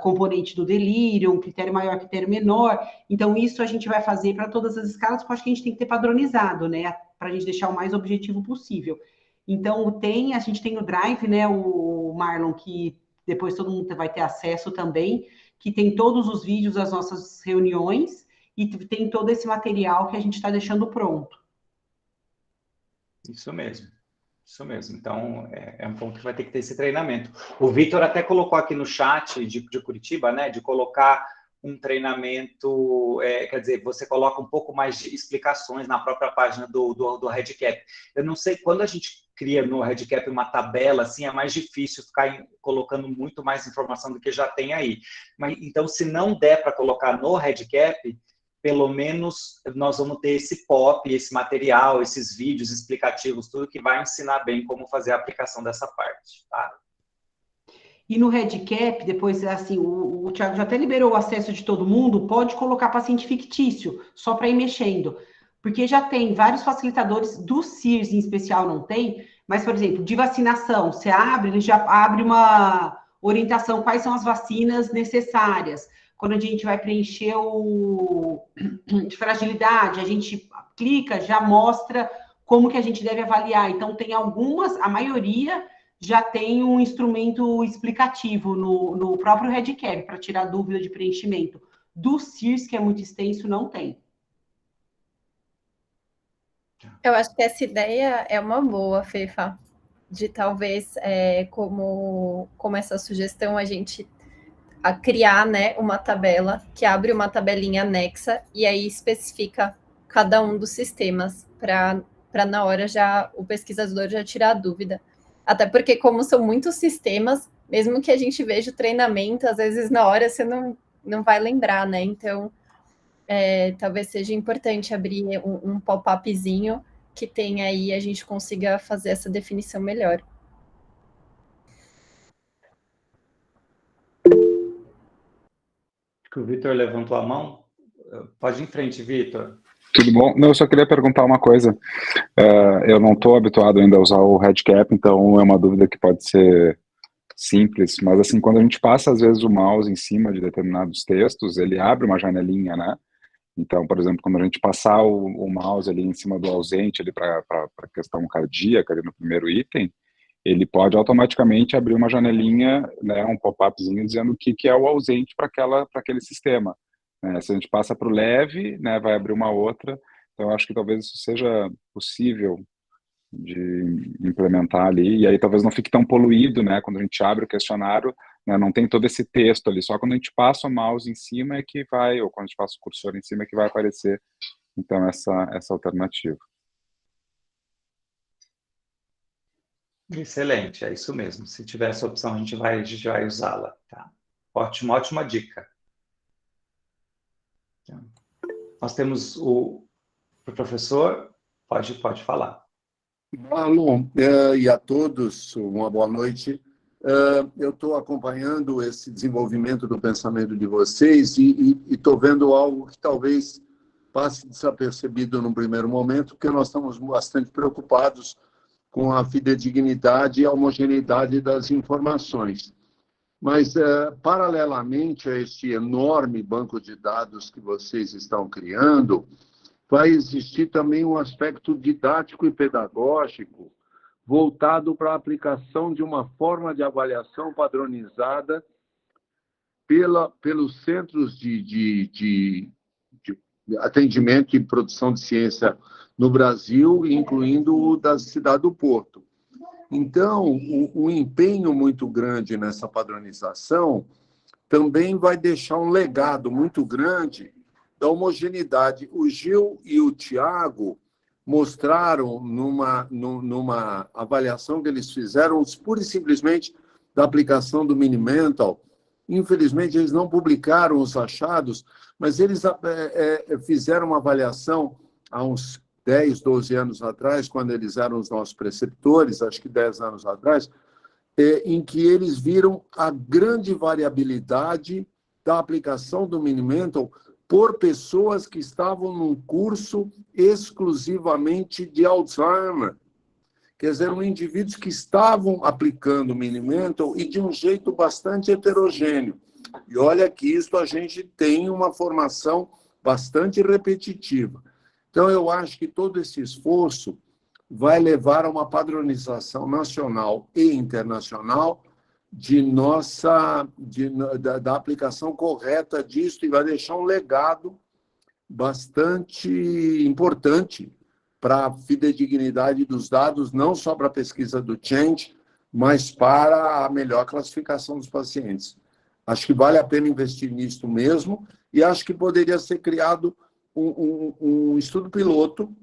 componente do delírio, um critério maior, critério menor. Então, isso a gente vai fazer para todas as escalas, porque eu acho que a gente tem que ter padronizado, né? Para a gente deixar o mais objetivo possível. Então, a gente tem o Drive, né, o Marlon, que depois todo mundo vai ter acesso também, que tem todos os vídeos das nossas reuniões, e tem todo esse material que a gente está deixando pronto. Isso mesmo. Isso mesmo. Então, é um ponto que vai ter que ter esse treinamento. O Vitor até colocou aqui no chat de Curitiba, né, de colocar um treinamento, quer dizer, você coloca um pouco mais de explicações na própria página do REDCap. Eu não sei, quando a gente cria no REDCap uma tabela, assim, é mais difícil ficar colocando muito mais informação do que já tem aí. Mas, então, se não der para colocar no REDCap, pelo menos nós vamos ter esse POP, esse material, esses vídeos explicativos, tudo que vai ensinar bem como fazer a aplicação dessa parte, tá? E no REDCap, depois, assim, o Thiago já até liberou o acesso de todo mundo, pode colocar paciente fictício, só para ir mexendo. Porque já tem vários facilitadores, do CIRS em especial não tem, mas, por exemplo, de vacinação, você abre, ele já abre uma orientação, quais são as vacinas necessárias. Quando a gente vai preencher o de fragilidade, a gente clica, já mostra como que a gente deve avaliar. Então, tem algumas, a maioria já tem um instrumento explicativo no próprio REDCap, para tirar dúvida de preenchimento. Do CIRS, que é muito extenso, não tem. Eu acho que essa ideia é uma boa, Fefa, de talvez, como essa sugestão, a gente criar, né, uma tabela, que abre uma tabelinha anexa, e aí especifica cada um dos sistemas, para na hora já o pesquisador já tirar a dúvida. Até porque, como são muitos sistemas, mesmo que a gente veja o treinamento, às vezes na hora você não vai lembrar, né? Então, talvez seja importante abrir um pop-upzinho que tenha aí, a gente consiga fazer essa definição melhor. Que o Vitor levantou a mão. Pode ir em frente, Vitor. Tudo bom? Não, eu só queria perguntar uma coisa. Eu não estou habituado ainda a usar o REDCap, então é uma dúvida que pode ser simples, mas assim, quando a gente passa às vezes o mouse em cima de determinados textos, ele abre uma janelinha, né? Então, por exemplo, quando a gente passar o mouse ali em cima do ausente ali para a questão cardíaca ali no primeiro item, ele pode automaticamente abrir uma janelinha, né, um pop-upzinho dizendo o que é o ausente para aquele sistema. Se a gente passa para o leve, né, vai abrir uma outra. Então, eu acho que talvez isso seja possível de implementar ali, e aí talvez não fique tão poluído, né, quando a gente abre o questionário, né, não tem todo esse texto ali, só quando a gente passa o mouse em cima é que vai, ou quando a gente passa o cursor em cima é que vai aparecer, então, essa alternativa. Excelente, é isso mesmo. Se tiver essa opção, a gente vai usá-la. Tá? Ótima dica. Nós temos o professor, pode falar. Alô, e a todos, uma boa noite. Eu estou acompanhando esse desenvolvimento do pensamento de vocês e estou vendo algo que talvez passe desapercebido no primeiro momento, porque nós estamos bastante preocupados com a fidedignidade e a homogeneidade das informações. Mas, paralelamente a este enorme banco de dados que vocês estão criando, vai existir também um aspecto didático e pedagógico voltado para a aplicação de uma forma de avaliação padronizada pelos centros de atendimento e produção de ciência no Brasil, incluindo o da cidade do Porto. Então, um empenho muito grande nessa padronização também vai deixar um legado muito grande da homogeneidade. O Gil e o Tiago mostraram numa avaliação que eles fizeram pura e simplesmente da aplicação do Mini-Mental. Infelizmente, eles não publicaram os achados, mas eles fizeram uma avaliação há uns 10, 12 anos atrás, quando eles eram os nossos preceptores, acho que 10 anos atrás, em que eles viram a grande variabilidade da aplicação do Mini-Mental por pessoas que estavam num curso exclusivamente de Alzheimer. Quer dizer, eram indivíduos que estavam aplicando o Mini-Mental e de um jeito bastante heterogêneo. E olha que isso a gente tem uma formação bastante repetitiva. Então, eu acho que todo esse esforço vai levar a uma padronização nacional e internacional da aplicação correta disso e vai deixar um legado bastante importante para a fidedignidade dos dados, não só para a pesquisa do Change, mas para a melhor classificação dos pacientes. Acho que vale a pena investir nisso mesmo, e acho que poderia ser criado um estudo piloto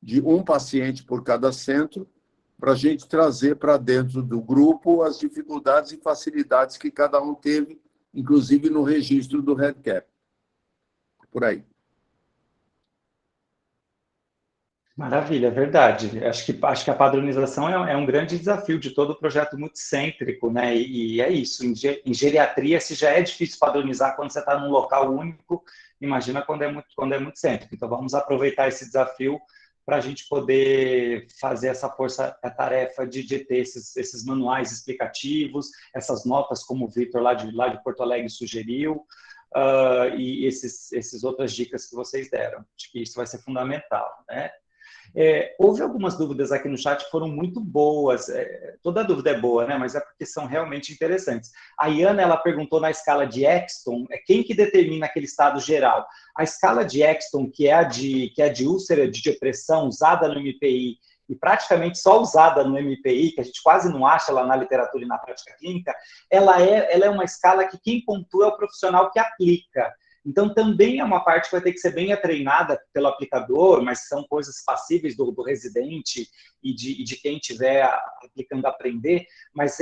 de um paciente por cada centro, para a gente trazer para dentro do grupo as dificuldades e facilidades que cada um teve, inclusive no registro do REDCap. Por aí. Maravilha, verdade. Acho que a padronização é um grande desafio de todo o projeto multicêntrico, né? E é isso. Em geriatria, se já é difícil padronizar quando você está num local único, imagina quando é muito cêntrico. Então, vamos aproveitar esse desafio para a gente poder fazer essa força-tarefa de ter esses manuais explicativos, essas notas, como o Vitor lá de Porto Alegre sugeriu, e essas outras dicas que vocês deram. Acho que isso vai ser fundamental, né? Houve algumas dúvidas aqui no chat que foram muito boas. Toda dúvida é boa, né? Mas é porque são realmente interessantes. A Iana, ela perguntou na escala de Exton, quem que determina aquele estado geral? A escala de Exton, que é a de úlcera de depressão, usada no MPI, e praticamente só usada no MPI, que a gente quase não acha lá na literatura e na prática clínica, ela é uma escala que quem pontua é o profissional que aplica. Então, também é uma parte que vai ter que ser bem treinada pelo aplicador, mas são coisas passíveis do residente e de quem estiver aplicando aprender, mas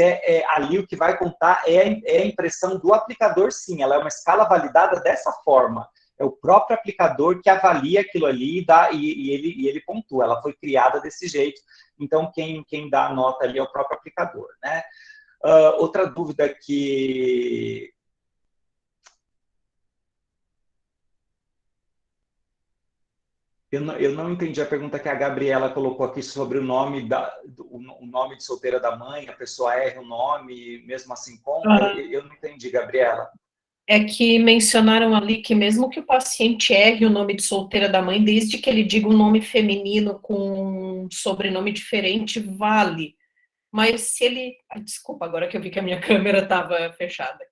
ali o que vai contar é a impressão do aplicador, sim, ela é uma escala validada dessa forma. É o próprio aplicador que avalia aquilo ali e ele pontua. Ela foi criada desse jeito, então quem dá a nota ali é o próprio aplicador, né? Outra dúvida que... Eu não entendi a pergunta que a Gabriela colocou aqui sobre o nome de solteira da mãe, a pessoa erra o nome, mesmo assim conta. Eu não entendi, Gabriela. É que mencionaram ali que mesmo que o paciente erre o nome de solteira da mãe, desde que ele diga um nome feminino com um sobrenome diferente, vale. Mas se ele... Desculpa, agora que eu vi que a minha câmera estava fechada.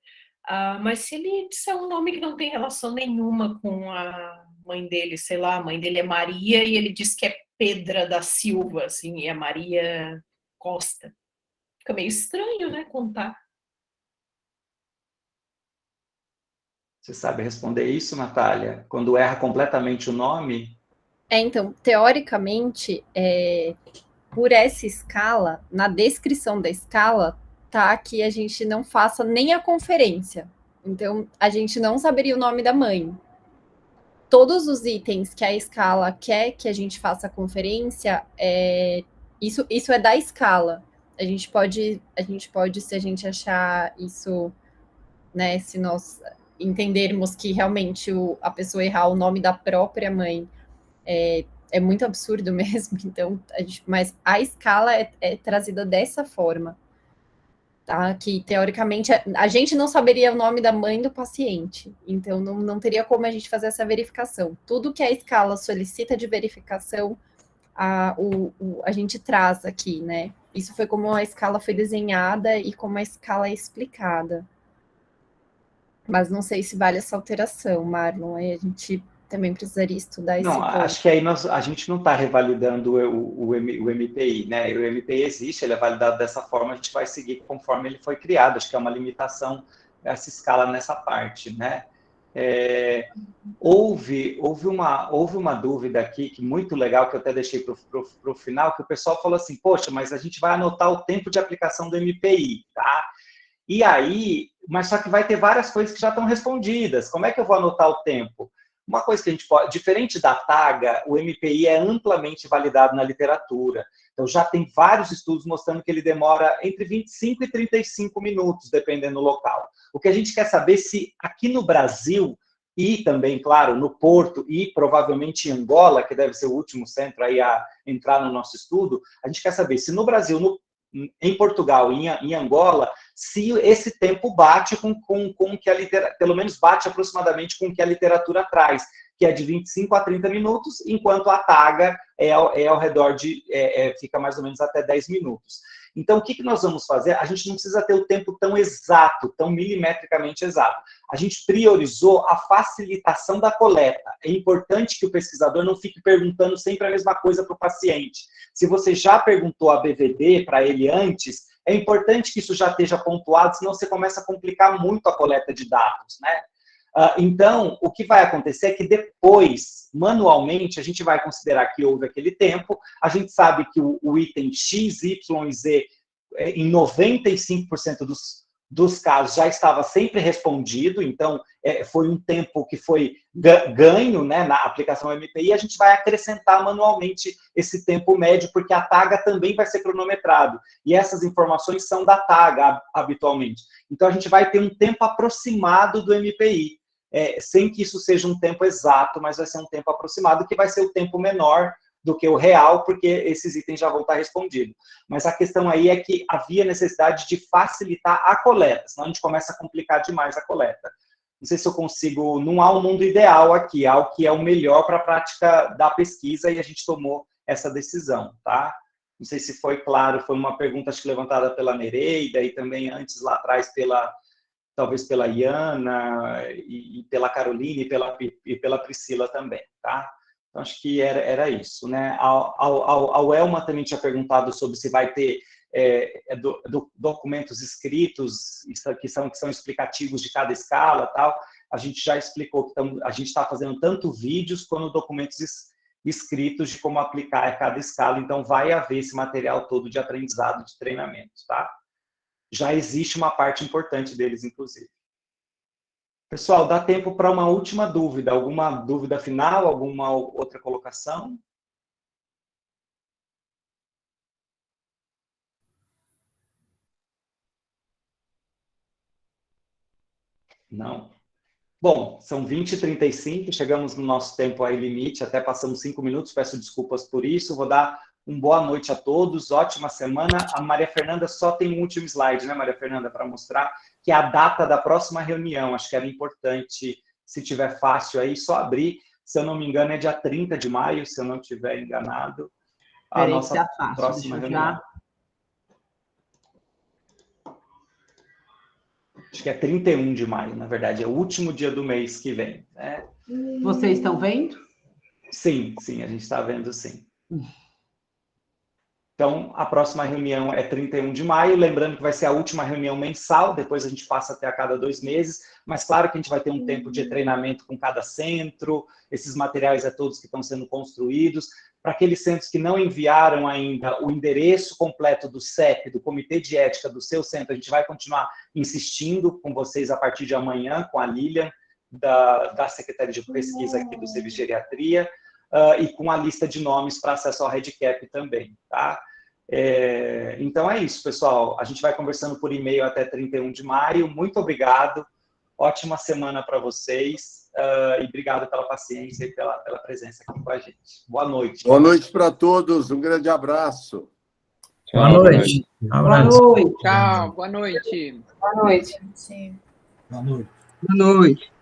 Mas se ele disser um nome que não tem relação nenhuma com a mãe dele, sei lá, a mãe dele é Maria e ele diz que é Pedra da Silva, assim, e é Maria Costa. Fica meio estranho, né, contar. Você sabe responder isso, Natália? Quando erra completamente o nome? Então, teoricamente, por essa escala, na descrição da escala, tá que a gente não faça nem a conferência. Então, a gente não saberia o nome da mãe. Todos os itens que a escala quer que a gente faça a conferência, isso é da escala. A gente pode, se a gente achar isso, né, se nós entendermos que realmente a pessoa errar o nome da própria mãe é muito absurdo mesmo, então, mas a escala é trazida dessa forma, tá? Que, teoricamente, a gente não saberia o nome da mãe do paciente, então não teria como a gente fazer essa verificação. Tudo que a escala solicita de verificação, a gente traz aqui, né? Isso foi como a escala foi desenhada e como a escala é explicada. Mas não sei se vale essa alteração, Marlon, aí a gente também precisaria estudar esse ponto. Acho que aí a gente não está revalidando o MPI, né? O MPI existe, ele é validado dessa forma, a gente vai seguir conforme ele foi criado. Acho que é uma limitação essa escala nessa parte, né? Houve uma dúvida aqui, que muito legal, que eu até deixei para o final, que o pessoal falou assim, poxa, mas a gente vai anotar o tempo de aplicação do MPI, tá? E aí, mas só que vai ter várias coisas que já estão respondidas. Como é que eu vou anotar o tempo? Uma coisa que a gente pode, diferente da TAGA, o MPI é amplamente validado na literatura. Então, já tem vários estudos mostrando que ele demora entre 25 e 35 minutos, dependendo do local. O que a gente quer saber se aqui no Brasil, e também, claro, no Porto e provavelmente em Angola, que deve ser o último centro aí a entrar no nosso estudo, a gente quer saber se no Brasil, em Portugal e em Angola, se esse tempo bate com que a literatura, pelo menos bate aproximadamente com o que a literatura traz, que é de 25 a 30 minutos, enquanto a TAGA é ao redor fica mais ou menos até 10 minutos. Então, o que nós vamos fazer? A gente não precisa ter o tempo tão exato, tão milimetricamente exato. A gente priorizou a facilitação da coleta. É importante que o pesquisador não fique perguntando sempre a mesma coisa para o paciente. Se você já perguntou a BVD para ele antes, é importante que isso já esteja pontuado, senão você começa a complicar muito a coleta de dados, né? Então, o que vai acontecer é que depois, manualmente, a gente vai considerar que houve aquele tempo, a gente sabe que o item X, Y e Z, em 95% dos casos, já estava sempre respondido, então, foi um tempo que foi ganho, né, na aplicação MPI, a gente vai acrescentar manualmente esse tempo médio, porque a taga também vai ser cronometrado, e essas informações são da taga, habitualmente. Então, a gente vai ter um tempo aproximado do MPI, sem que isso seja um tempo exato, mas vai ser um tempo aproximado, que vai ser o tempo menor do que o real, porque esses itens já vão estar respondidos. Mas a questão aí é que havia necessidade de facilitar a coleta, senão a gente começa a complicar demais a coleta. Não sei se eu consigo, não há um mundo ideal aqui, há o que é o melhor para a prática da pesquisa, e a gente tomou essa decisão, tá? Não sei se foi claro, foi uma pergunta, acho que levantada pela Nereida, e também antes, lá atrás, talvez pela Iana, e pela Caroline, e pela Priscila também, tá? Então, acho que era isso, né? A Elma também tinha perguntado sobre se vai ter documentos escritos que são explicativos de cada escala, tal. A gente já explicou que a gente está fazendo tanto vídeos quanto documentos escritos de como aplicar a cada escala, então vai haver esse material todo de aprendizado, de treinamento, tá? Já existe uma parte importante deles, inclusive. Pessoal, dá tempo para uma última dúvida. Alguma dúvida final? Alguma outra colocação? Não? Bom, são 20h35, chegamos no nosso tempo aí limite, até passamos 5 minutos, peço desculpas por isso. Vou dar uma boa noite a todos, ótima semana. A Maria Fernanda só tem um último slide, né, Maria Fernanda, para mostrar, que é a data da próxima reunião. Acho que era importante, se tiver fácil aí, só abrir. Se eu não me engano, é dia 30 de maio, se eu não estiver enganado. A nossa próxima reunião. Acho que é 31 de maio, na verdade, é o último dia do mês que vem, né? Vocês estão vendo? Sim, a gente está vendo, sim. Então, a próxima reunião é 31 de maio, lembrando que vai ser a última reunião mensal, depois a gente passa até a cada 2 meses, mas claro que a gente vai ter um tempo de treinamento com cada centro, esses materiais todos que estão sendo construídos. Para aqueles centros que não enviaram ainda o endereço completo do CEP, do Comitê de Ética do seu centro, a gente vai continuar insistindo com vocês a partir de amanhã, com a Lilian, da Secretaria de Pesquisa aqui do Serviço de Geriatria, e com a lista de nomes para acesso ao REDCap também, tá? Então é isso, pessoal. A gente vai conversando por e-mail até 31 de maio. Muito obrigado. Ótima semana para vocês. E obrigado pela paciência e pela presença aqui com a gente. Boa noite. Boa noite para todos. Um grande abraço. Boa noite. Boa noite. Tchau, boa noite. Boa noite. Boa noite. Boa noite.